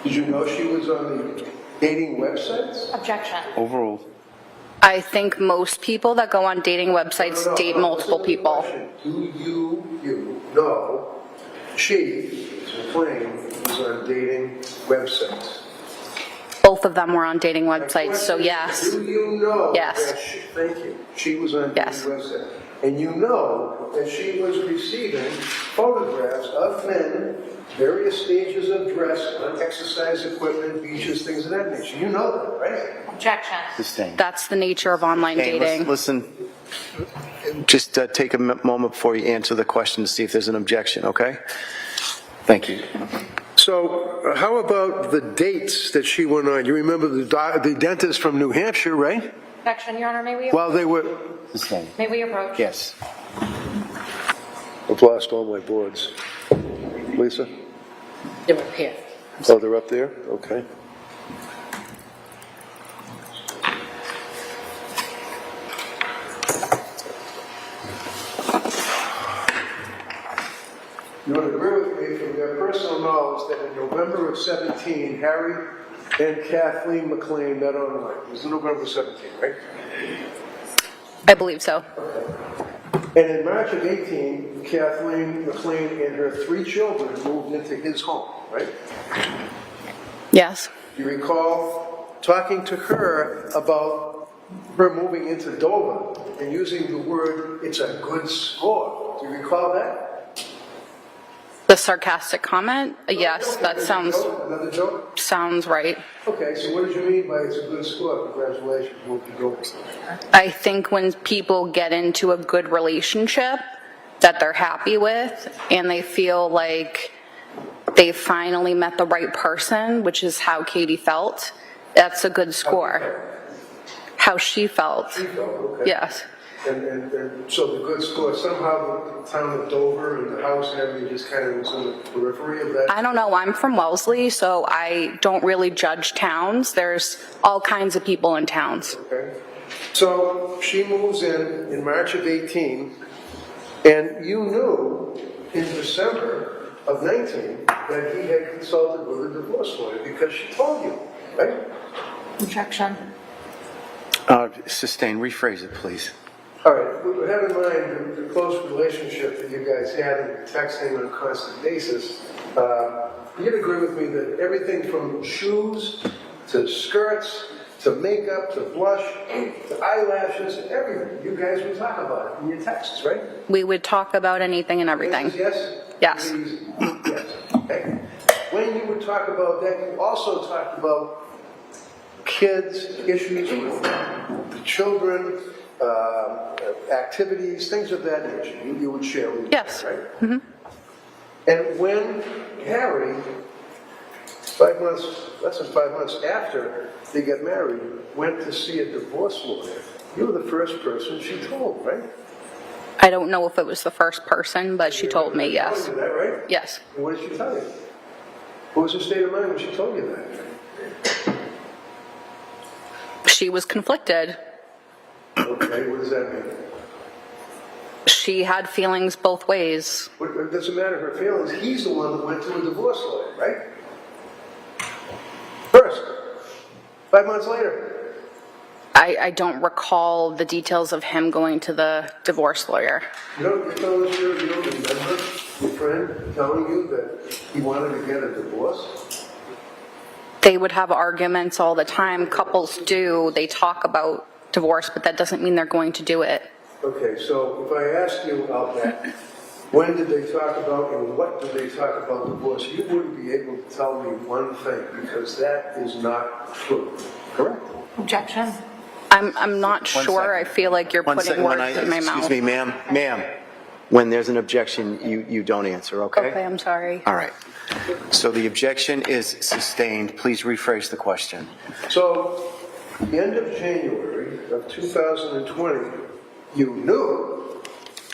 Did you know she was on the dating websites? Objection. Overruled. I think most people that go on dating websites No, date no, multiple listen to the people. question. Do you know she, McLean, was on dating websites? Both of them were on dating websites, so yes. Do you know Yes. that she, thank you, she was on Yes. dating websites? And you know that she was receiving photographs of men, various stages of dress, on exercise equipment, beaches, things of that nature. You know that, right? Objection. Sustained. That's the nature of online Hey, dating. listen, just take a moment before you answer the question to see if there's an objection, okay? Thank you. So how about the dates that she went on? You remember the dentist from New Hampshire, right? Objection, Your Honor, While they were, Sustained. may we approach? Yes. I've lost all my boards. Lisa? They were here. Oh, they're up there? Okay. You would agree with me from your personal knowledge that in November of 17, Harry and Kathleen McLean met online. It was in November 17, right? I believe so. And in March of 18, Kathleen McLean and her 3 children moved into his home, right? Yes. You recall talking to her about her moving into Dover and using the word, it's a good score. Do you recall that? The sarcastic comment? Yes, that Another joke? sounds right. Okay, so what did you mean by it's a good score? Congratulations, move to Dover. I think when people get into a good relationship that they're happy with and they feel like they finally met the right person, which is how Katie felt, that's a good score. How she felt. Okay. Yes. And so the good score, somehow the town of Dover and the house and everything just kind of was in the periphery of that? I don't know. I'm from Wellesley, so I don't really judge towns. There's all kinds of people in towns. Okay. So she moves in March of 18, and you knew in December of 19 that he had consulted with a divorce lawyer because she told you, right? Objection. Sustained. Rephrase it, please. All right, we have in mind the close relationship that you guys had and texting on a constant basis. You'd agree with me that everything from shoes to skirts to makeup to blush to eyelashes, everything, you guys would talk about it in your texts, right? We would talk about anything and everything. Yes? Yes. Yes. Okay. When you would talk about that, you also talked about kids, issues with the children, activities, things of that nature. You would share with Yes. right? Mm-hmm. And when Harry, 5 months, less than 5 months after they get married, went to see a divorce lawyer, you were the first person she told, right? I don't know if it was the first person, but she told me, yes. Told you that, right? Yes. And what did she tell you? What was her state of mind when she told you that? She was conflicted. Okay, what does that mean? She had feelings both ways. It doesn't matter her feelings. He's the one that went to a divorce lawyer, right? First. 5 months later. I don't recall the details of him going to the divorce lawyer. You don't remember your friend telling you that he wanted to get a divorce? They would have arguments all the time. Couples do. They talk about divorce, but that doesn't mean they're going to do it. Okay, so if I asked you about that, when did they talk about and what did they talk about divorce, you wouldn't be able to tell me one thing because that is not true. Correct? Objection. I'm not sure. second. I feel like you're putting words in my mouth. Excuse me, ma'am. When there's an objection, you don't answer, okay? Okay, I'm sorry. All right. So the objection is sustained. Please rephrase the question. So, the end of January of 2020, you knew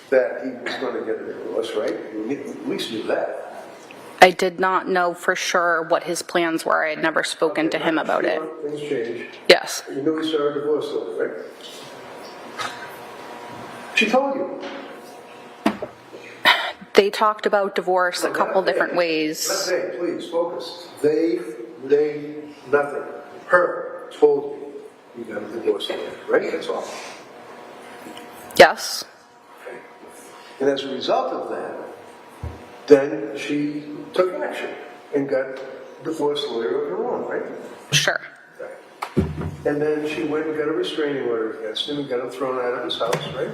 that he was going to get a divorce, right? You at least knew that. I did not know for sure what his plans were. I had never spoken to him about it. Things change. Yes. You knew he saw a divorce lawyer, right? She told you. They talked about divorce a couple different ways. Not they, please, focus. They, nothing. Her told you got a divorce lawyer, right? That's all. Yes. Okay. And as a result of that, then she took action and got a divorce lawyer of her own, right? Sure. Right. And then she went and got a restraining order against him and got him thrown out of his house, right?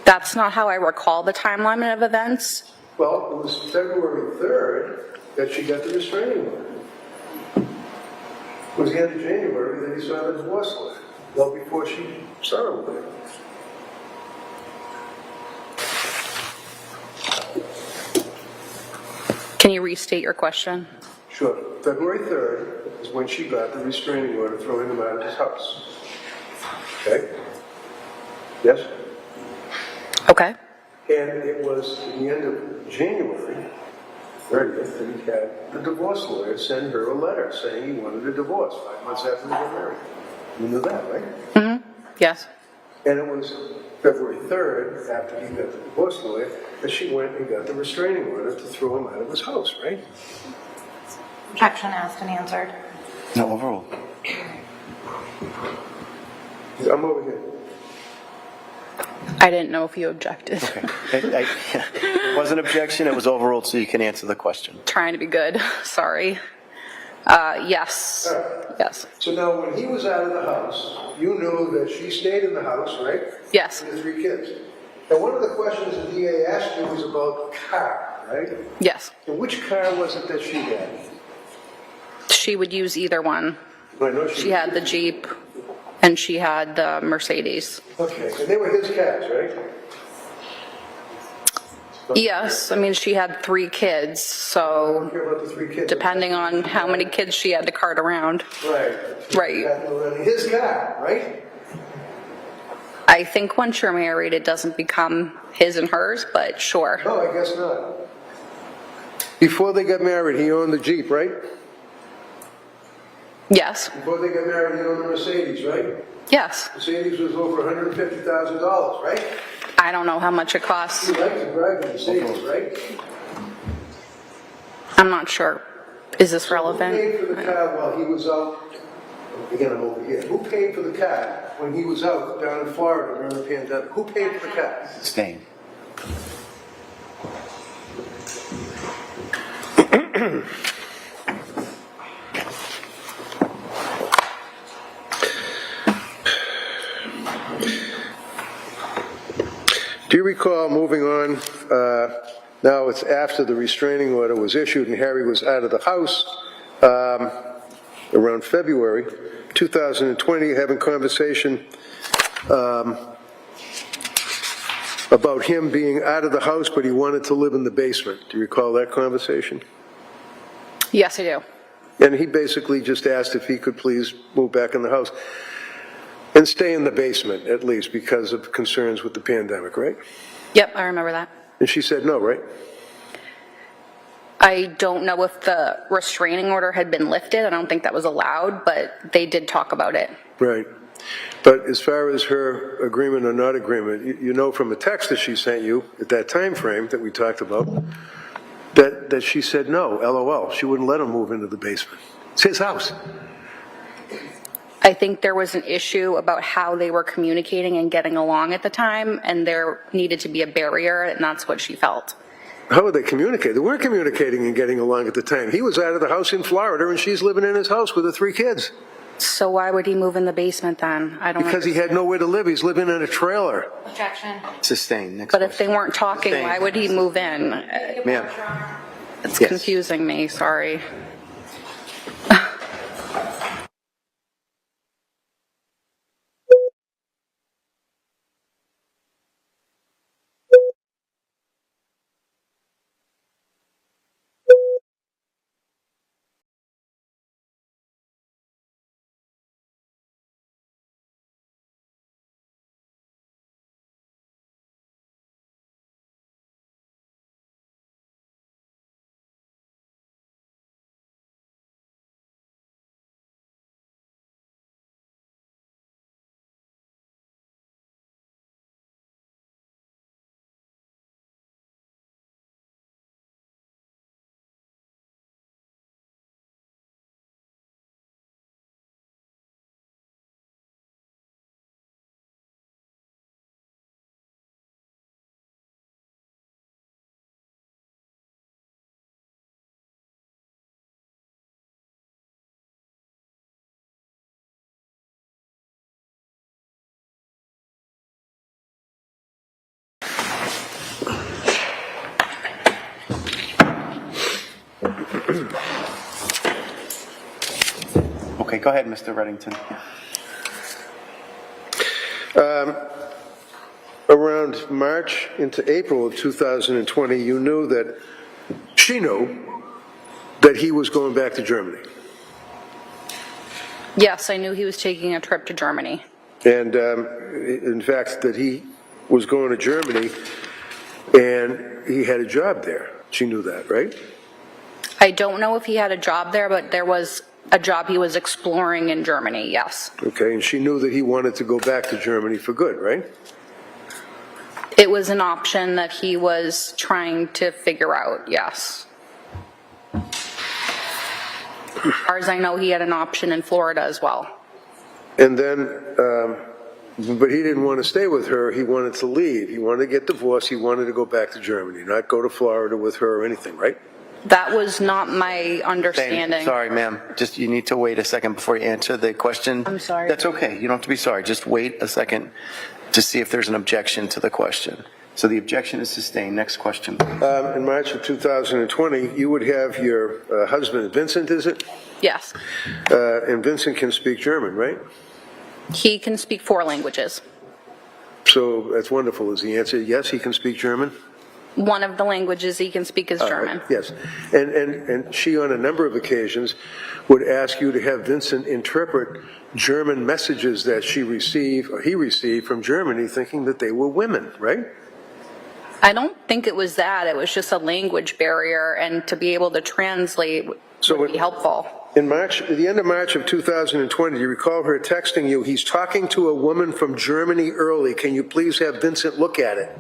That's not how I recall the timeline of events. Well, it was February 3rd that she got the restraining order. It was the end of January that he saw the divorce lawyer, well before she saw a lawyer. Can you restate your question? Sure. February 3rd is when she got the restraining order throwing him out of his house. Okay? Yes? Okay. And it was the end of January 30th that he had the divorce lawyer send her a letter saying he wanted a divorce 5 months after they got married. You knew that, right? Mm-hmm. Yes. And it was February 3rd, after he got the divorce lawyer, that she went and got the restraining order to throw him out of his house, right? Objection asked and answered. No, overruled. I'm over here. I didn't know if you objected. Okay. It was an objection. It was overruled, so you can answer the question. Trying to be good. Sorry. Yes. All right. Yes. So now, when he was out of the house, you knew that she stayed in the house, right? Yes. With the 3 kids. And one of the questions the DA asked you was about the car, right? Yes. And which car was it that she had? She would use either one. I know She had the Jeep and she had the Mercedes. Okay, and they were his cars, right? Yes. I mean, she had 3 kids, I so don't care about the 3 kids. depending on how many kids she had to cart around. Right. Right. His car, right? I think once you're married, it doesn't become his and hers, but sure. No, I guess not. Before they got married, he owned the Jeep, right? Yes. Before they got married, he owned the Mercedes, right? Yes. Mercedes was over $150,000, right? I don't know how much it costs. He liked to drive the Mercedes, right? I'm not sure. Is this Who relevant? paid for the car while he was out? Again, I'm over here. Who paid for the car when he was out down in Florida during the pandemic? Who paid for the car? Sustained. Do you recall, moving on, now it's after the restraining order was issued and Harry was out of the house, around February 2020, having conversation about him being out of the house, but he wanted to live in the basement. Do you recall that conversation? Yes, I do. And he basically just asked if he could please move back in the house and stay in the basement, at least, because of concerns with the pandemic, right? Yep, I remember that. And she said no, right? I don't know if the restraining order had been lifted. I don't think that was allowed, but they did talk about it. Right. But as far as her agreement or not agreement, you know from a text that she sent you at that time frame that we talked about, that she said no, LOL. She wouldn't let him move into the basement. It's his house. I think there was an issue about how they were communicating and getting along at the time, and there needed to be a barrier, and that's what she felt. How would they communicate? They weren't communicating and getting along at the time. He was out of the house in Florida, and she's living in his house with the 3 kids. So why would he move in the basement then? I don't Because he had nowhere to live. He's living in a trailer. Objection. Sustained. Next But if they question. weren't talking, why would he move in? Ma'am. It's Yes. confusing me, sorry. Okay, go ahead, Mr. Reddington. Around March into April of 2020, you knew that she knew that he was going back to Germany. Yes, I knew he was taking a trip to Germany. And in fact, that he was going to Germany and he had a job there. She knew that, right? I don't know if he had a job there, but there was a job he was exploring in Germany, yes. Okay, and she knew that he wanted to go back to Germany for good, right? It was an option that he was trying to figure out, yes. As far as I know, he had an option in Florida as well. And then, but he didn't want to stay with her. He wanted to leave. He wanted to get divorced. He wanted to go back to Germany, not go to Florida with her or anything, right? That was not my understanding. Sorry, ma'am. Just, you need to wait a second before you answer the question. I'm sorry. That's okay. You don't have to be sorry. Just wait a second to see if there's an objection to the question. So the objection is sustained. Next question. In March of 2020, you would have your husband, Vincent, is it? Yes. And Vincent can speak German, right? He can speak 4 languages. So that's wonderful. Is the answer yes, he can speak German? One of the languages he can speak is German. Yes. And she, on a number of occasions, would ask you to have Vincent interpret German messages that she received, or he received from Germany, thinking that they were women, right? I don't think it was that. It was just a language barrier, and to be able to translate would be helpful. In March, at the end of March of 2020, do you recall her texting you, he's talking to a woman from Germany early, can you please have Vincent look at it?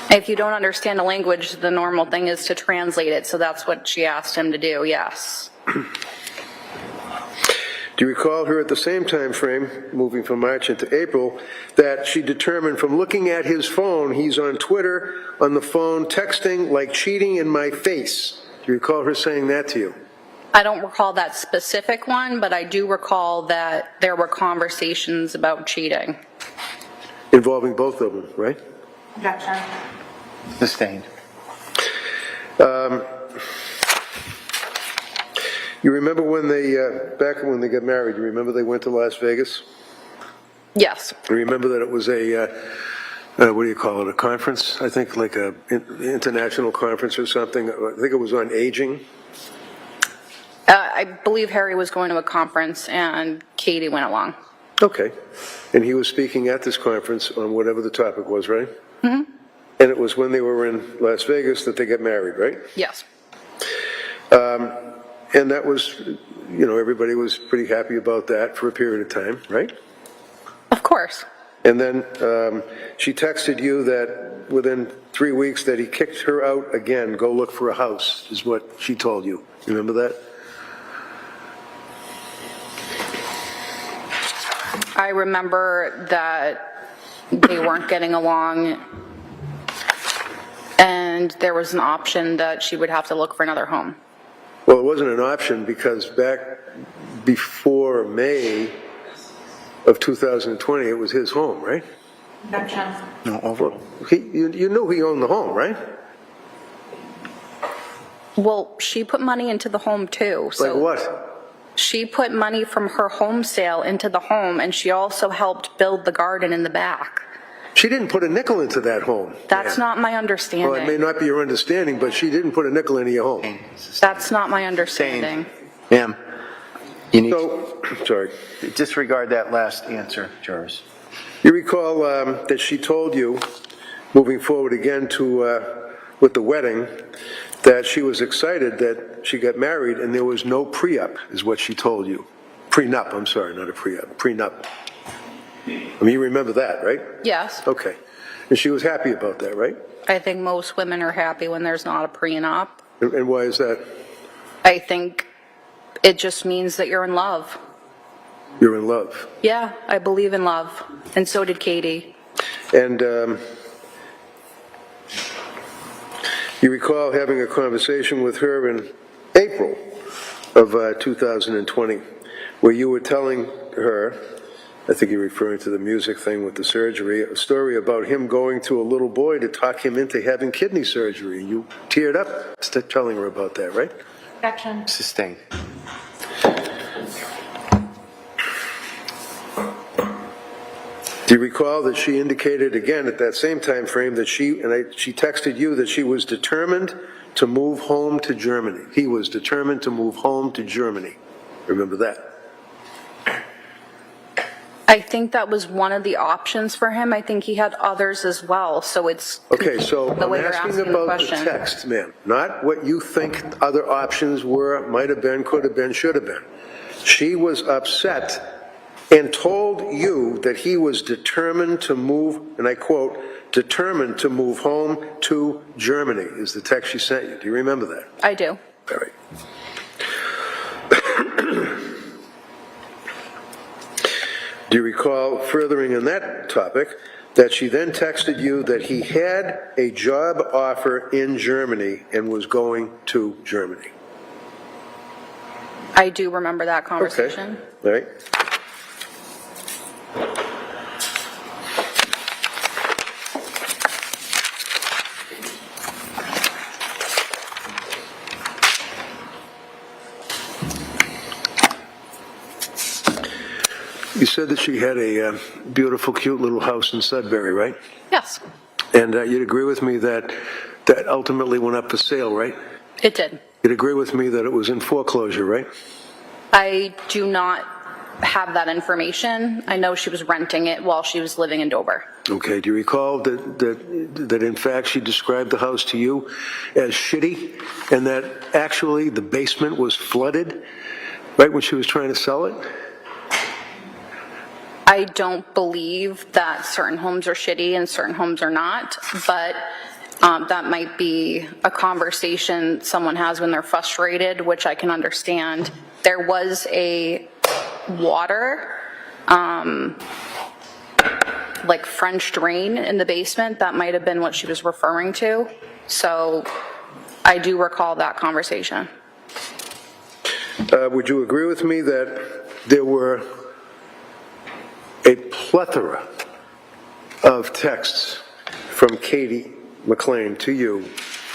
If you don't understand a language, the normal thing is to translate it, so that's what she asked him to do, yes. Do you recall her at the same time frame, moving from March into April, that she determined from looking at his phone, he's on Twitter, on the phone, texting like cheating in my face? Do you recall her saying that to you? I don't recall that specific one, but I do recall that there were conversations about cheating. Involving both of them, right? Objection. Sustained. You remember when they, back when they got married, you remember they went to Las Vegas? Yes. You remember that it was a, what do you call it, a conference? I think like a international conference or something. I think it was on aging. I believe Harry was going to a conference and Katie went along. Okay. And he was speaking at this conference on whatever the topic was, right? Mm-hmm. And it was when they were in Las Vegas that they got married, right? Yes. And that was everybody was pretty happy about that for a period of time, right? Of course. And then she texted you that within 3 weeks that he kicked her out again, go look for a house, is what she told you. You remember that? I remember that they weren't getting along, and there was an option that she would have to look for another home. Well, it wasn't an option because back before May of 2020, it was his home, right? No, overall. You knew he owned the home, right? Well, she put money into the home too. So Like what? she put money from her home sale into the home, and she also helped build the garden in the back. She didn't put a nickel into that home. That's not my Well, it may understanding. not be your understanding, but she didn't put a nickel into your home. That's not my understanding. Ma'am, you need So, sorry. to disregard that last answer, jurors. You recall that she told you, moving forward again with the wedding, that she was excited that she got married and there was no pre-up, is what she told you. Prenup, I'm sorry, not a pre-up, prenup. I mean, you remember that, right? Yes, Okay. And she was happy about that, right? I think most women are happy when there's not a prenup. And why is that? I think it just means that you're in love. You're in love. Yeah, I believe in love, and so did Katie. And you recall having a conversation with her in April of 2020, where you were telling her, I think you're referring to the music thing with the surgery, a story about him going to a little boy to talk him into having kidney surgery. You teared up telling her about that, right? Objection. Sustain. Do you recall that she indicated again at that same time frame that she texted you that she was determined to move home to Germany? He was determined to move home to Germany. Remember that? I think that was one of the options for him. I think he had others as well, so it's Okay, so the I'm way you're asking asking the about the question. text, ma'am, not what you think other options were, might have been, could have been, should have been. She was upset and told you that he was determined to move, and I quote, determined to move home to Germany, is the text she sent you. Do you remember that? I do. All right. Do you recall, furthering in that topic, that she then texted you that he had a job offer in Germany and was going to Germany? I do remember that Okay. conversation. All right. You said that she had a beautiful, cute little house in Sudbury, right? Yes, And you'd agree with me that that ultimately went up for sale, right? it did. You'd agree with me that it was in foreclosure, right? I do not have that information. I know she was renting it while she was living in Dover. Okay, do you recall that in fact she described the house to you as shitty and that actually the basement was flooded right when she was trying to sell it? I don't believe that certain homes are shitty and certain homes are not, but that might be a conversation someone has when they're frustrated, which I can understand. There was a water, like French drain in the basement. That might have been what she was referring to. So I do recall that conversation. Would you agree with me that there were a plethora of texts from Katie McLean to you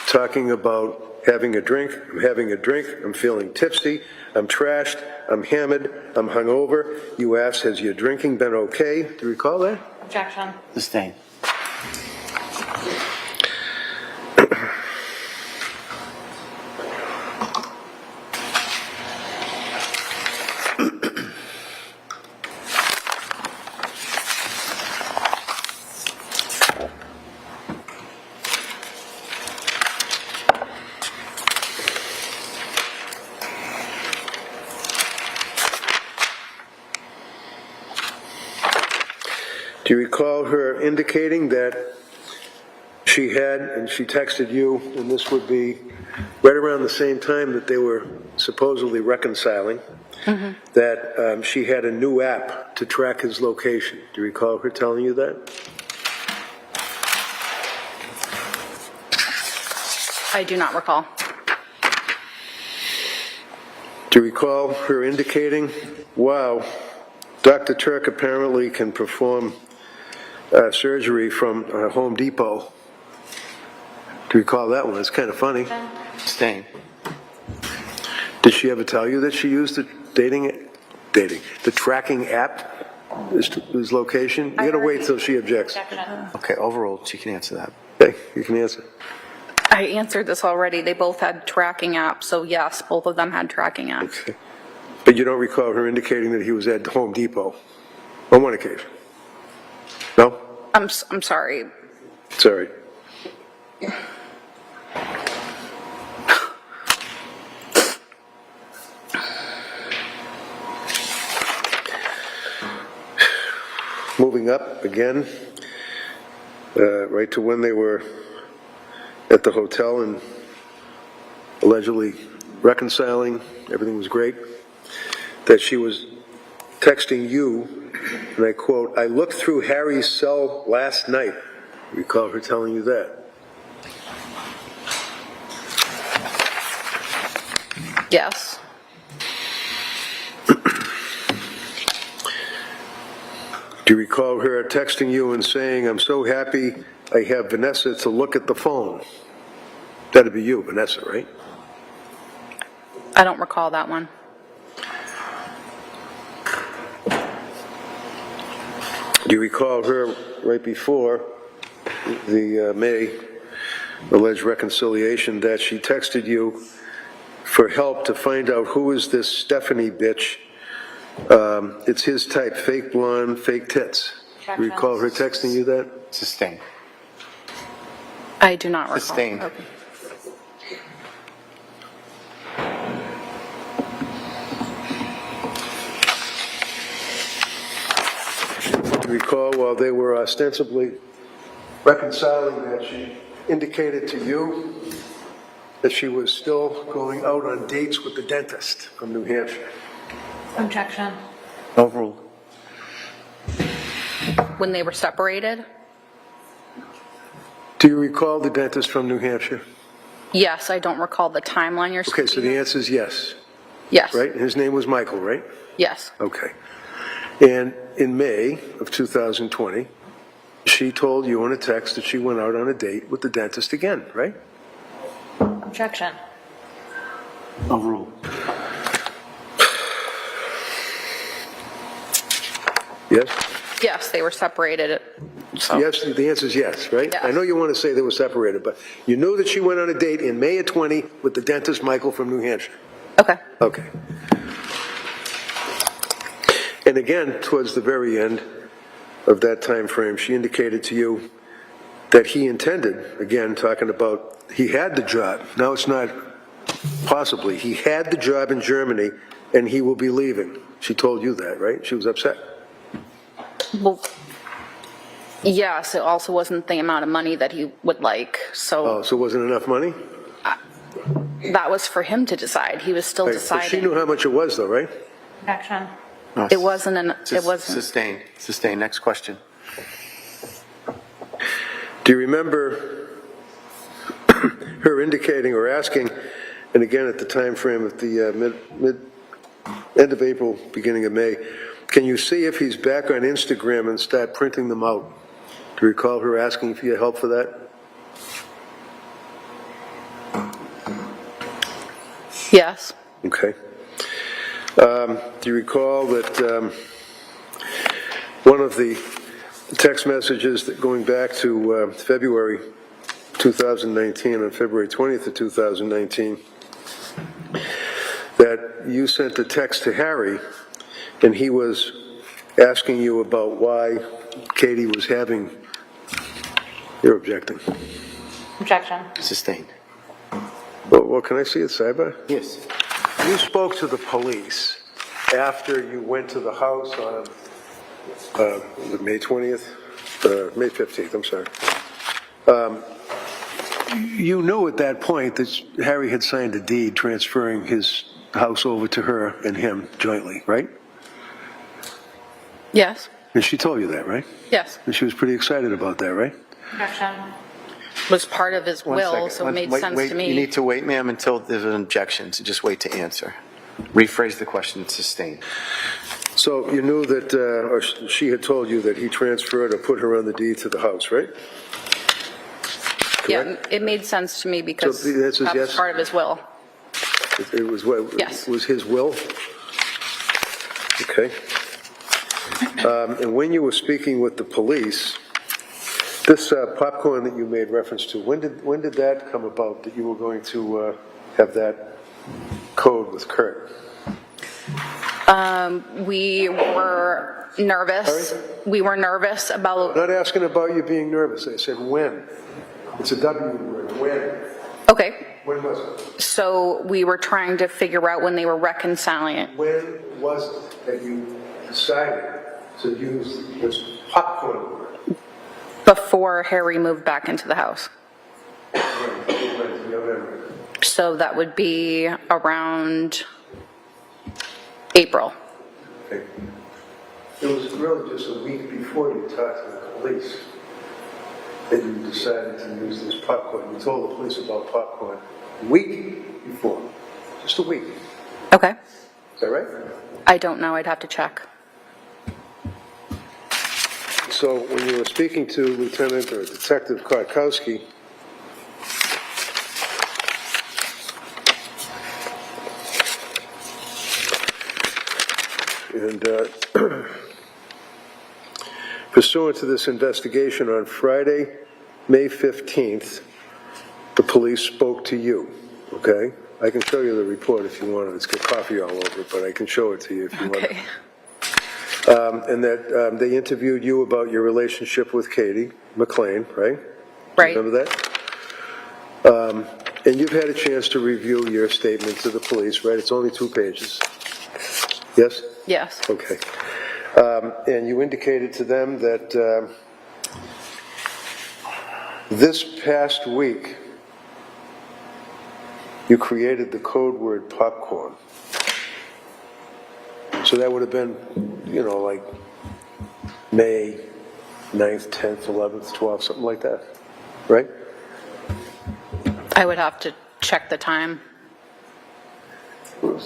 talking about having a drink, I'm having a drink, I'm feeling tipsy, I'm trashed, I'm hammered, I'm hungover. You asked, has your drinking been okay? Do you recall that? Objection. Sustain. Do you recall her indicating that she had, and she texted you, and this would be right around the same time that they were supposedly reconciling, that she had a new app to track his location? Do you recall her telling you that? I do not recall. Do you recall her indicating, wow, Dr. Tuerk apparently can perform surgery from Home Depot? Do you recall that one? It's kind of funny. Sustain. Did she ever tell you that she used the the tracking app, his location? You gotta wait till she objects. Okay, overruled. She can answer that. Okay, you can answer. I answered this already. They both had tracking apps, so yes, both of them had tracking apps. Okay. But you don't recall her indicating that he was at Home Depot on one occasion? No? I'm sorry. Sorry. Moving up again, right to when they were at the hotel and allegedly reconciling, everything was great, that she was texting you, and I quote, "I looked through Harry's cell last night." Recall her telling you that? Yes. Do you recall her texting you and saying, "I'm so happy I have Vanessa to look at the phone"? That'd be you, Vanessa, right? I don't recall that one. Do you recall her right before the May alleged reconciliation that she texted you for help to find out who is this Stephanie bitch? It's his type, fake blonde, fake tits. Do you recall her texting you that? Sustain. I do not recall. Sustained. Okay. Do you recall while they were ostensibly reconciling that she indicated to you that she was still going out on dates with the dentist from New Hampshire? Objection. Overruled. When they were separated? Do you recall the dentist from New Hampshire? Yes, I don't recall the timeline you're Okay, so speaking the of. answer is yes, Yes. right? His name was Michael, right? Yes. Okay. And in May of 2020, she told you in a text that she went out on a date with the dentist again, right? Objection. Overruled. Yes? Yes, they were separated. So. Yes, the answer is yes, right? Yes. I know you want to say they were separated, but you knew that she went on a date in May of 20 with the dentist Michael from New Hampshire. Okay. Okay. And again, towards the very end of that time frame, she indicated to you that he intended, again, talking about he had the job. Now it's not possibly. He had the job in Germany and he will be leaving. She told you that, right? She was upset. Well, yes, it also wasn't the amount of money that he would like, so Oh, so it wasn't enough money? that was for him to decide. He was still Right, but deciding. she knew how much it was though, right? Objection. No, It wasn't it wasn't. Sustained. Sustained. Next question. Do you remember her indicating or asking, and again at the time frame at the end of April, beginning of May, can you see if he's back on Instagram and start printing them out? Do you recall her asking for your help for that? Yes. Okay. Do you recall that one of the text messages that going back to February 2019, on February 20th of 2019, that you sent a text to Harry and he was asking you about why Katie was having, you're objecting. Objection. Sustained. Well, can I see it sidebar? Yes. You spoke to the police after you went to the house on was it May 20th? May 15th, I'm sorry. You knew at that point that Harry had signed a deed transferring his house over to her and him jointly, right? Yes. And she told you that, right? Yes. And she was pretty excited about that, right? Objection. Was part of his One will, second. so it made Wait, sense wait, to me. You need to wait, ma'am, until there's an objection, so just wait to answer. Rephrase the question, sustain. So you knew that, or she had told you that he transferred or put her on the deed to the house, right? Yeah, it made sense to me because So the answer is that was yes? part of his will. It was what? Yes. It was his will? Okay. And when you were speaking with the police, this popcorn that you made reference to, when did that come about, that you were going to have that code with Kurt? We were nervous. Sorry? We were nervous I'm about, not asking about you being nervous. I said when. It's a W word. When? okay, When was it? so we were trying to figure out when they were reconciling it. When was it that you decided to use this popcorn word? Before Harry moved back into the house. When? So that would be around April. Okay. It was really just a week before you talked to the police that you decided to use this popcorn. You told the police about popcorn a week before, just a week. Okay. Is that right? I don't know. I'd have to check. So when you were speaking to Lieutenant or Detective Karkowski, and pursuant to this investigation on Friday, May 15th, the police spoke to you, okay? I can show you the report if you want it. It's got coffee all over it, but I can show it to you if you want it. Okay. And that they interviewed you about your relationship with Katie McLean, right? Right. Remember that? And you've had a chance to review your statement to the police, right? It's only 2 pages. Yes? Yes. Okay. And you indicated to them that this past week, you created the code word popcorn. So that would have been, you know, like May 9th, 10th, 11th, 12th, something like that, right? I would have to check the time. So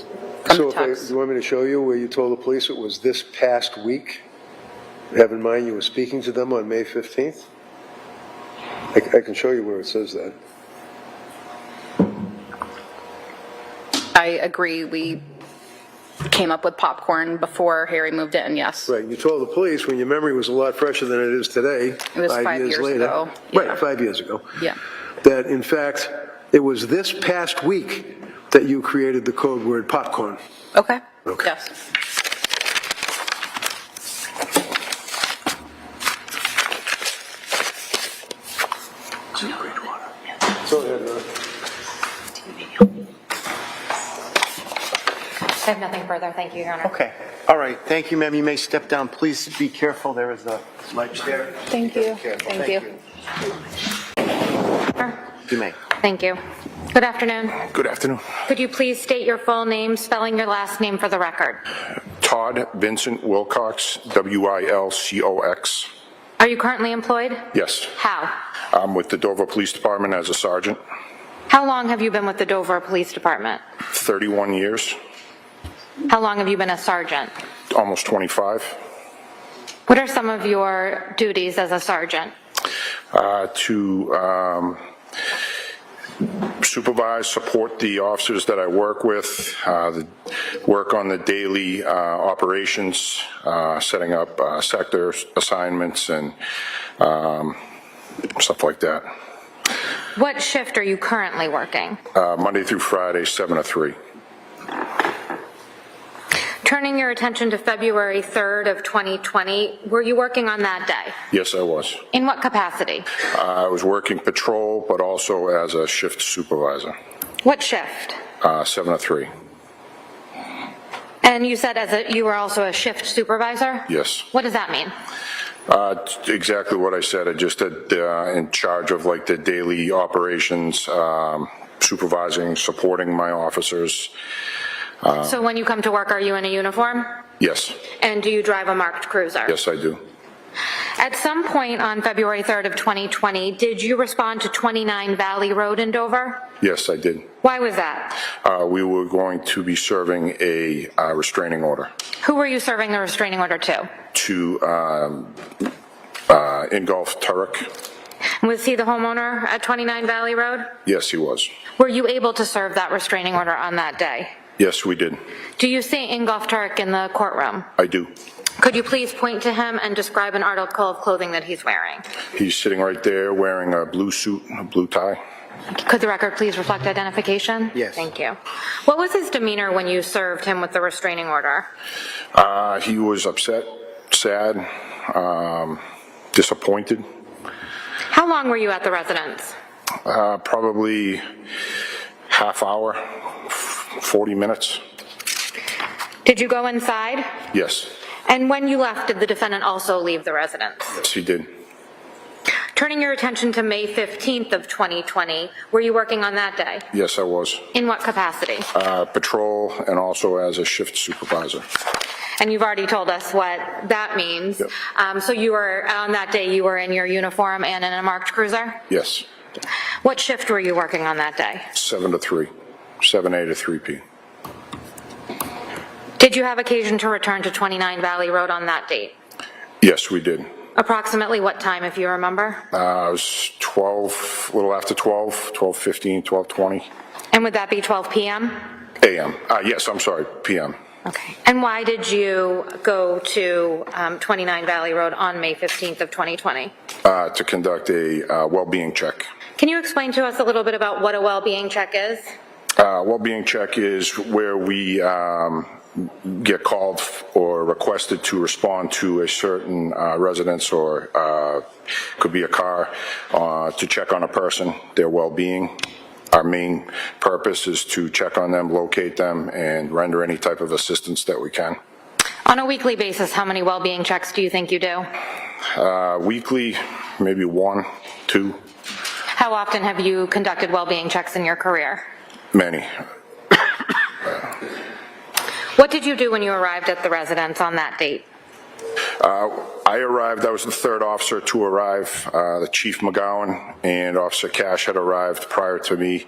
the do text. you want me to show you where you told the police it was this past week? Have in mind you were speaking to them on May 15th? I can show you where it says that. I agree. We came up with popcorn before Harry moved in, yes. Right, you told the police when your memory was a lot fresher than it is today. It was 5 years later. ago, yeah. Right, 5 years ago. Yeah. That in fact, it was this past week that you created the code word popcorn. Okay. Okay. Yes. So, yeah, I have nothing further. Thank you, Your Honor. Okay. All right. Thank you, ma'am. You may step down. Please be careful. There is a ledge there. Thank you. Careful. Thank you. You may. Thank you. Good afternoon. Good afternoon. Could you please state your full name, spelling your last name for the record? Todd Vincent Wilcox, Wilcox. Are you currently employed? Yes. How? I'm with the Dover Police Department as a sergeant, How long have you been with the Dover Police Department? 31 years, How long have you been a sergeant? almost 25. What are some of your duties as a sergeant? To supervise, support the officers that I work with, work on the daily operations, setting up sector assignments and stuff like that. What shift are you currently working? Monday through Friday, 7 to 3. Turning your attention to February 3rd of 2020, were you working on that day? Yes, I was. In what capacity? I was working patrol, but also as a shift supervisor, What shift? 7 to 3. And you said you were also a shift supervisor? Yes. What does that mean? Exactly what I said. I just had in charge of like the daily operations, supervising, supporting my officers. So when you come to work, are you in a uniform? Yes, And do you drive a marked cruiser? yes, I do. At some point on February 3rd of 2020, did you respond to 29 Valley Road in Dover? Yes, I did. Why was that? We were going to be serving a restraining order Who were you serving the restraining order to? to Ingolf Tuerk. Was he the homeowner at 29 Valley Road? Yes, he was. Were you able to serve that restraining order on that day? Yes, we did. Do you see Ingolf Tuerk in the courtroom? I do. Could you please point to him and describe an article of clothing that he's wearing? He's sitting right there wearing a blue suit, a blue tie. Could the record please reflect identification? Yes. Thank you. What was his demeanor when you served him with the restraining order? He was upset, sad, disappointed. How long were you at the residence? Probably half hour, 40 minutes. Did you go inside? Yes, And when you left, did the defendant also leave the residence? yes, he did. Turning your attention to May 15th of 2020, were you working on that day? Yes, I was. In what capacity? Patrol and also as a shift supervisor. And you've already told us what that means. Yep. So you were, on that day, you were in your uniform and in a marked cruiser? Yes, What shift were you working on that day? 7 to 3, 7A to 3P. Did you have occasion to return to 29 Valley Road on that date? Yes, we did. Approximately what time, if you remember? It was 12, a little after 12, 12:15, 12:20 And would that be 12 p.m.? a.m. Yes, I'm sorry, p.m. Okay. And why did you go to 29 Valley Road on May 15th of 2020? To conduct a well-being check. Can you explain to us a little bit about what a well-being check is? Well-being check is where we get called or requested to respond to a certain residence or could be a car to check on a person, their well-being. Our main purpose is to check on them, locate them, and render any type of assistance that we can. On a weekly basis, how many well-being checks do you think you do? Weekly, maybe 1, 2, How often have you conducted well-being checks in your career? many. What did you do when you arrived at the residence on that date? I arrived, I was the third officer to arrive. The Chief McGowan and Officer Cash had arrived prior to me.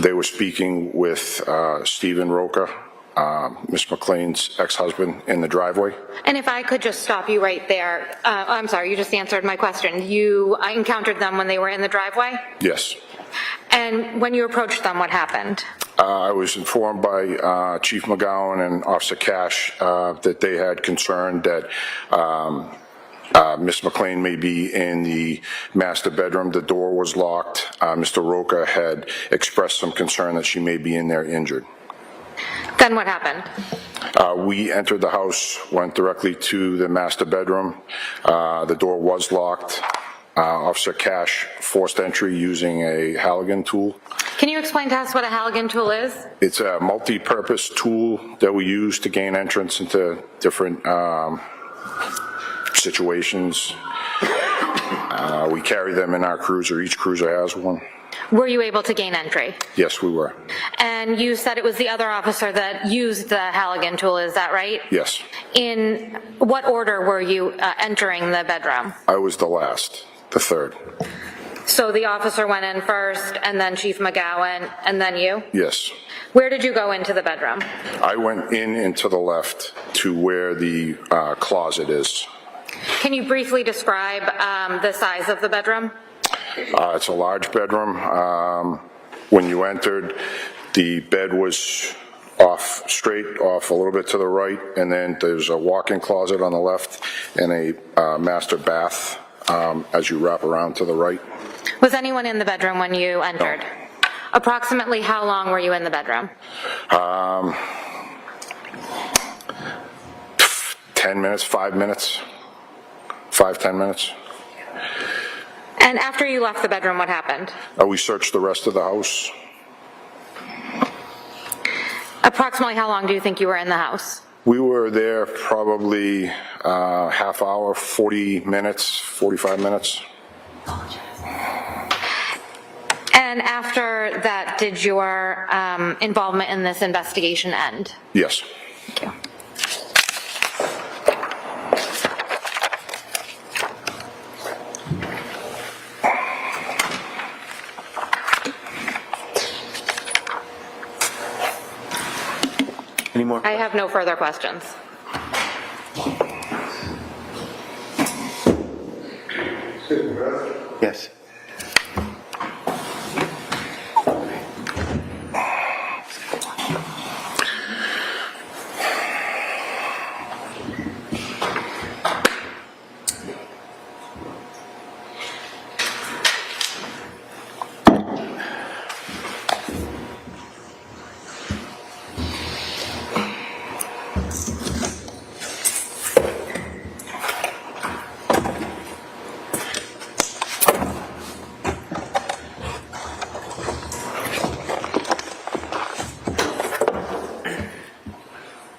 They were speaking with Stephen Roca, Ms. McLean's ex-husband, in the driveway. And if I could just stop you right there. I'm sorry, you just answered my question. You encountered them when they were in the driveway? Yes. And when you approached them, what happened? I was informed by Chief McGowan and Officer Cash that they had concern that Ms. McLean may be in the master bedroom. The door was locked. Mr. Roca had expressed some concern that she may be in there injured. Then what happened? We entered the house, went directly to the master bedroom. The door was locked. Officer Cash forced entry using a Halligan tool. Can you explain to us what a Halligan tool is? It's a multi-purpose tool that we use to gain entrance into different situations. We carry them in our cruiser. Each cruiser has one. Were you able to gain entry? Yes, we were. And you said it was the other officer that used the Halligan tool, is that right? Yes. In what order were you entering the bedroom? I was the last, the third. So the officer went in first, and then Chief McGowan, and then you? Yes. Where did you go into the bedroom? I went in and to the left to where the closet is. Can you briefly describe the size of the bedroom? It's a large bedroom. When you entered, the bed was straight off a little bit to the right, and then there's a walk-in closet on the left and a master bath as you wrap around to the right. Was anyone in the bedroom when you entered? No. Approximately how long were you in the bedroom? 10 minutes, 5 minutes, 5-10 minutes. And after you left the bedroom, what happened? We searched the rest of the house. Approximately how long do you think you were in the house? We were there probably half hour, 40 minutes, 45 minutes. And after that, did your involvement in this investigation end? Yes. Thank you. Any more? I have no further questions. Yes.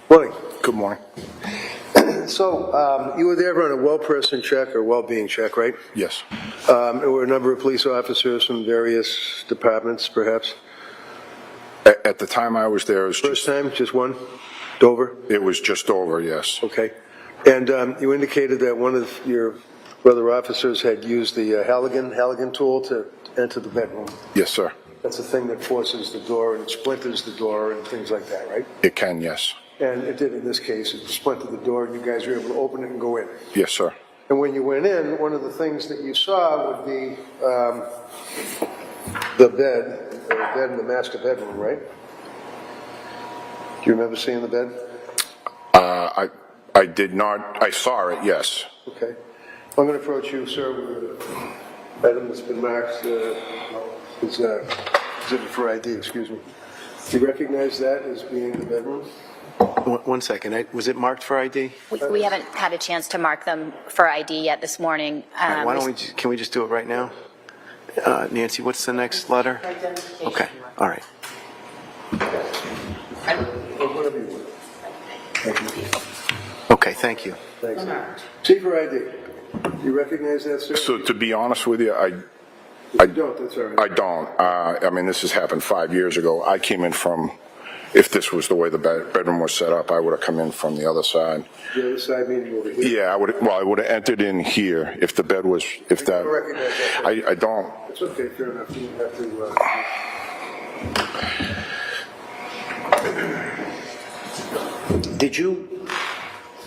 Morning. Good morning. So, you were there on a well-person check or well-being check, right? Yes. There were a number of police officers from various departments, perhaps? At the time I was there, First time, just one? Dover? it was just over, yes. Okay. And you indicated that one of your brother officers had used the Halligan tool to enter the bedroom. Yes, sir. That's the thing that forces the door and splinters the door and things like that, right? It can, yes. And it did in this case. It splintered the door and you guys were able to open it and go in. Yes, sir. And when you went in, one of the things that you saw would be the bed in the master bedroom, right? Do you remember seeing the bed? I did not, I saw it, yes. Okay. I'm going to approach you, sir, with an item that's been marked, it's exhibit for ID, excuse me. Do you recognize that as being the bedroom? One second. Was it marked for ID? We haven't had a chance to mark them for ID yet this morning. Why don't we, can we just do it right now? Nancy, what's the next letter? Okay, all right. Whatever you want. Thank you. Okay, thank you. Thanks. See for ID. Do you recognize that, sir? So to be honest with you, If you don't, that's all right. I don't. I mean, this has happened 5 years ago. I came in from, if this was the way the bedroom was set up, I would have come in from the other side. The other side meaning over here? Yeah, I would have entered in here if the bed was, if that. don't recognize that. I don't. It's okay, fair enough. You have to,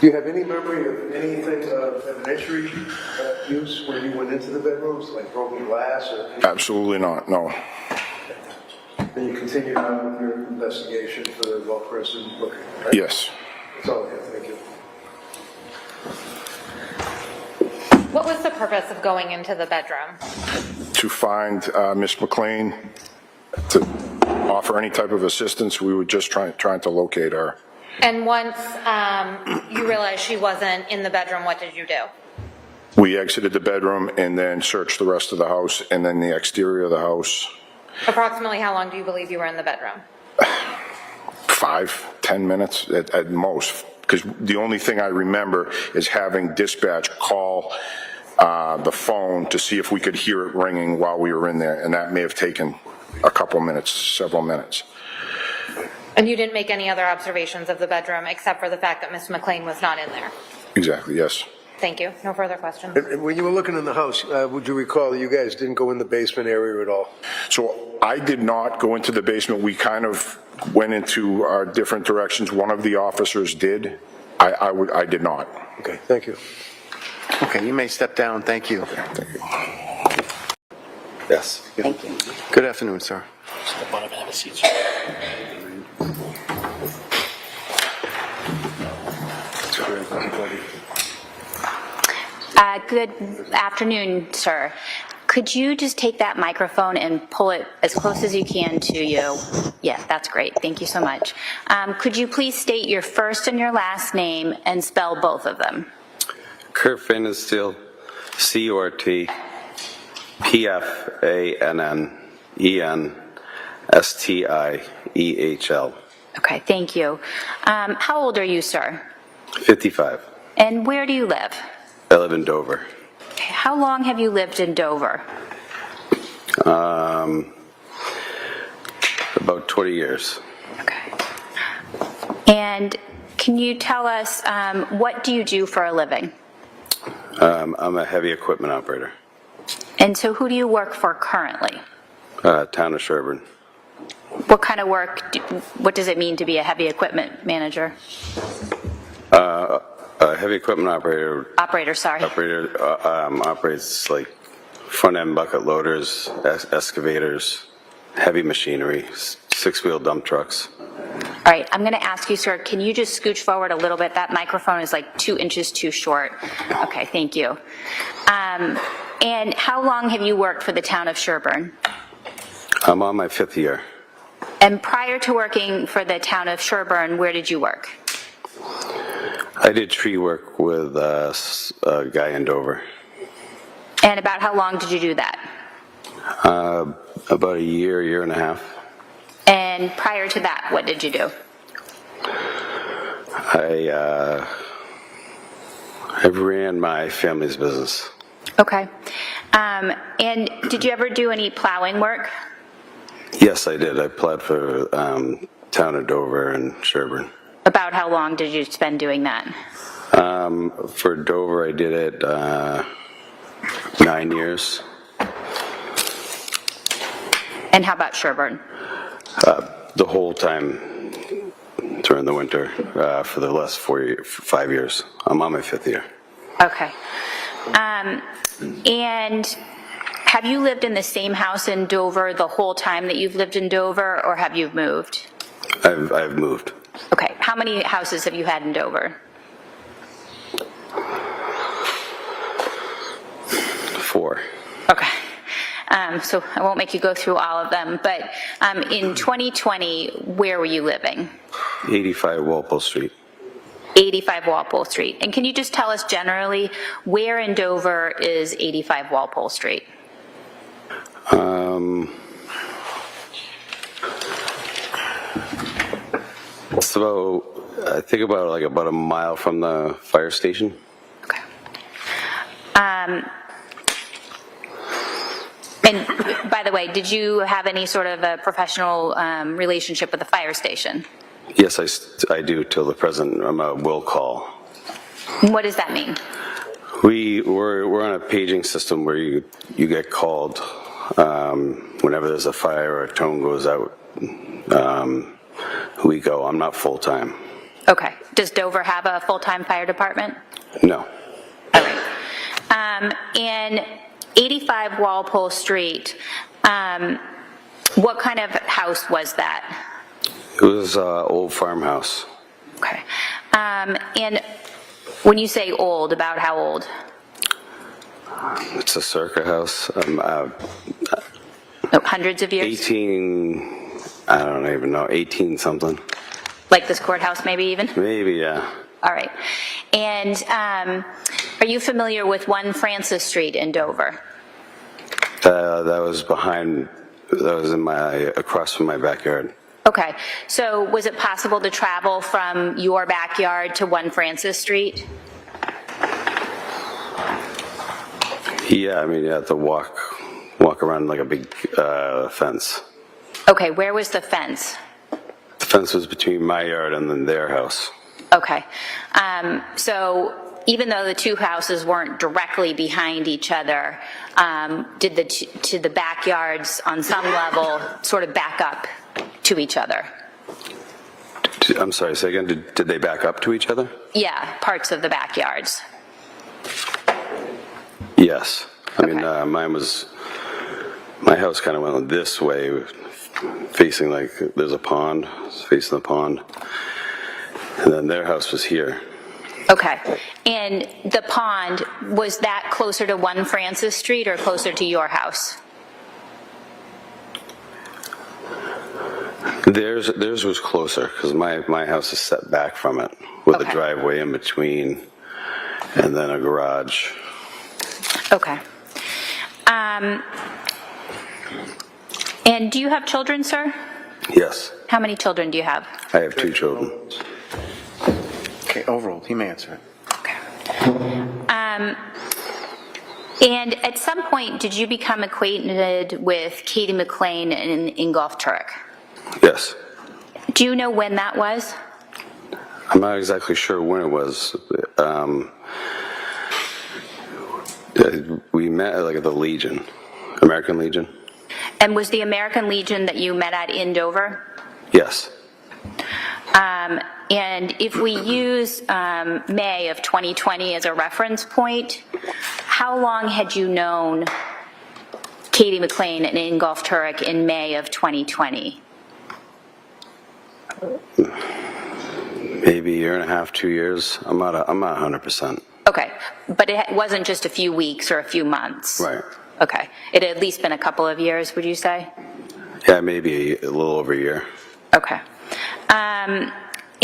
do you have any memory of anything evidentiary use when you went into the bedrooms, like broken glass or? Absolutely not, no. And you continued on with your investigation for the well-person looking, right? Yes. That's all I have, thank you. What was the purpose of going into the bedroom? To find Miss McLean, to offer any type of assistance. We were just trying to locate her. And once you realized she wasn't in the bedroom, what did you do? We exited the bedroom and then searched the rest of the house and then the exterior of the house. Approximately how long do you believe you were in the bedroom? 5-10 minutes at most, because the only thing I remember is having dispatch call the phone to see if we could hear it ringing while we were in there, and that may have taken a couple minutes, several minutes. And you didn't make any other observations of the bedroom except for the fact that Miss McLean was not in there? Exactly, yes. Thank you. No further questions. And when you were looking in the house, would you recall that you guys didn't go in the basement area at all? So I did not go into the basement. We kind of went into our different directions. One of the officers did. I did not. Okay, thank you. Okay, you may step down. Thank you. Thank you. Yes. Thank you. Good afternoon, sir. Step on up and have a seat. Good afternoon, sir. Could you just take that microphone and pull it as close as you can to you? Yeah, that's great. Thank you so much. Could you please state your first and your last name and spell both of them? Kurt Pfannenstiel, C-U-R-T, P-F-A-N-N-E-N-S-T-I-E-H-L. Okay, thank you. How old are you, sir? 55. And where do you live? I live in Dover. Okay, how long have you lived in Dover? About 20 years. Okay. And can you tell us, what do you do for a living? I'm a heavy equipment operator. And so who do you work for currently? Town of Sherburne. What kind of work, what does it mean to be a heavy equipment manager? A heavy equipment operator. Operator, sorry. Operator operates like front-end bucket loaders, excavators, heavy machinery, six-wheel dump trucks. All right, I'm going to ask you, sir, can you just scooch forward a little bit? That microphone is like 2 inches too short. Okay, thank you. And how long have you worked for the town of Sherburne? I'm on my 5th year. And prior to working for the town of Sherburne, where did you work? I did tree work with a guy in Dover. And about how long did you do that? About a year and a half. And prior to that, what did you do? I ran my family's business. Okay. And did you ever do any plowing work? Yes, I did. I plowed for town of Dover and Sherburne. About how long did you spend doing that? For Dover, I did it 9 years. And how about Sherburne? The whole time during the winter for the last 5 years. I'm on my 5th year. Okay. And have you lived in the same house in Dover the whole time that you've lived in Dover, or have you moved? I've moved. Okay. How many houses have you had in Dover? 4. Okay. So I won't make you go through all of them, but in 2020, where were you living? 85 Walpole Street. 85 Walpole Street. And can you just tell us generally, where in Dover is 85 Walpole Street? It's about, I think about a mile from the fire station. Okay. And by the way, did you have any sort of a professional relationship with the fire station? Yes, I do till the present. I'm a will call. What does that mean? We're on a paging system where you get called whenever there's a fire or a tone goes out. We go. I'm not full time. Okay. Does Dover have a full-time fire department? No. All right. And 85 Walpole Street, what kind of house was that? It was an old farmhouse. Okay. And when you say old, about how old? It's a circa house. Hundreds of years? 18, I don't even know, 18 something. Like this courthouse maybe even? Maybe, yeah. All right. And are you familiar with 1 Francis Street in Dover? That was across from my backyard. Okay. So was it possible to travel from your backyard to 1 Francis Street? Yeah, I mean, you have to walk around like a big fence. Okay. Where was the fence? The fence was between my yard and then their house. Okay. So even though the 2 houses weren't directly behind each other, did the backyards on some level sort of back up to each other? I'm sorry, say again, did they back up to each other? Yeah, parts of the backyards. Yes. I mean, Okay. my house kind of went this way, facing like, there's a pond, facing the pond. And then their house was here. Okay. And the pond, was that closer to 1 Francis Street or closer to your house? Theirs was closer because my house is set back from it with a Okay. driveway in between and then a garage. Okay. And do you have children, sir? Yes, How many children do you have? I have 2 children. Okay, overruled. He may answer it. And at some point, did you become acquainted with Katie McLean and Ingolf Tuerk? Yes. Do you know when that was? I'm not exactly sure when it was. We met like at the Legion, American Legion. And was the American Legion that you met at in Dover? Yes. And if we use May of 2020 as a reference point, how long had you known Katie McLean and Ingolf Tuerk in May of 2020? Maybe a year and a half, 2 years. I'm not 100%. Okay, but it wasn't just a few weeks or a few months? Right. Okay, it had at least been a couple of years, would you say? Yeah, maybe a little over a year. Okay.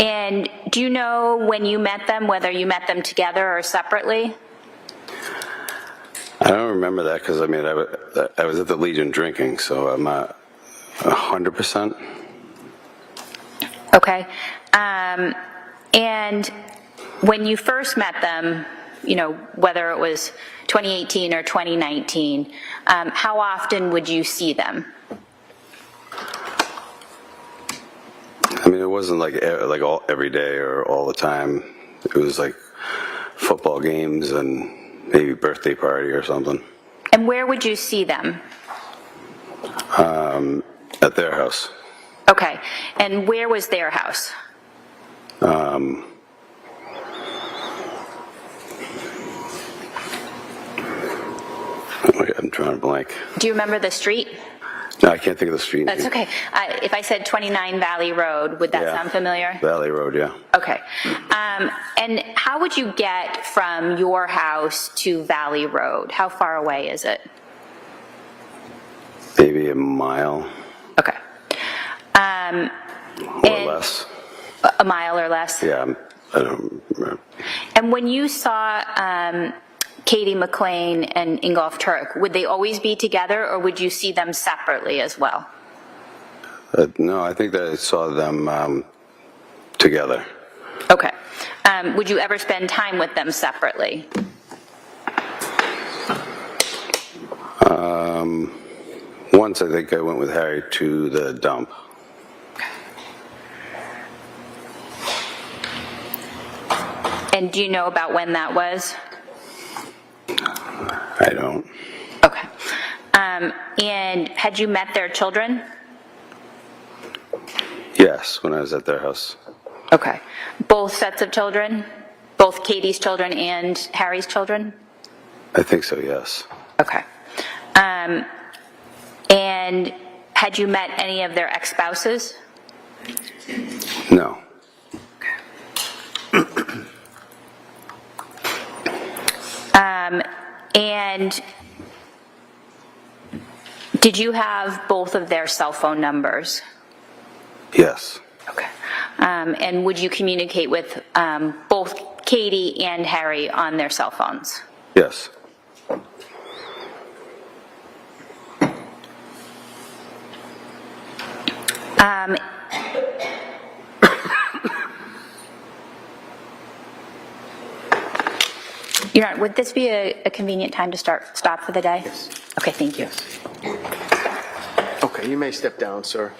And do you know when you met them, whether you met them together or separately? I don't remember that because, I mean, I was at the Legion drinking, so I'm not 100%. Okay. And when you first met them, you know, whether it was 2018 or 2019, how often would you see them? I mean, it wasn't like every day or all the time. It was like football games and maybe birthday party or something. And where would you see them? At their house. Okay. And where was their house? I'm drawing a blank. Do you remember the street? No, I can't think of the street. That's okay. If I said 29 Valley Road, would that Yeah. sound familiar? Valley Road, yeah. Okay. And how would you get from your house to Valley Road? How far away is it? Maybe a mile Okay. or less. A mile or less? Yeah, I don't remember. And when you saw Katie McLean and Ingolf Tuerk, would they always be together or would you see them separately as well? No, I think that I saw them together. Okay. Would you ever spend time with them separately? Once I think I went with Harry to the dump. And do you know about when that was? I don't. Okay. And had you met their children? Yes, when I was at their house. Okay. Both sets of children? Both Katie's children and Harry's children? I think so, yes. Okay. And had you met any of their ex-spouses? No. And did you have both of their cell phone numbers? Yes. Okay. And would you communicate with both Katie and Harry on their cell phones? Yes. Your Honor, would this be a convenient time to stop for the day? Yes. Okay, thank you. Okay, you may step down, sir.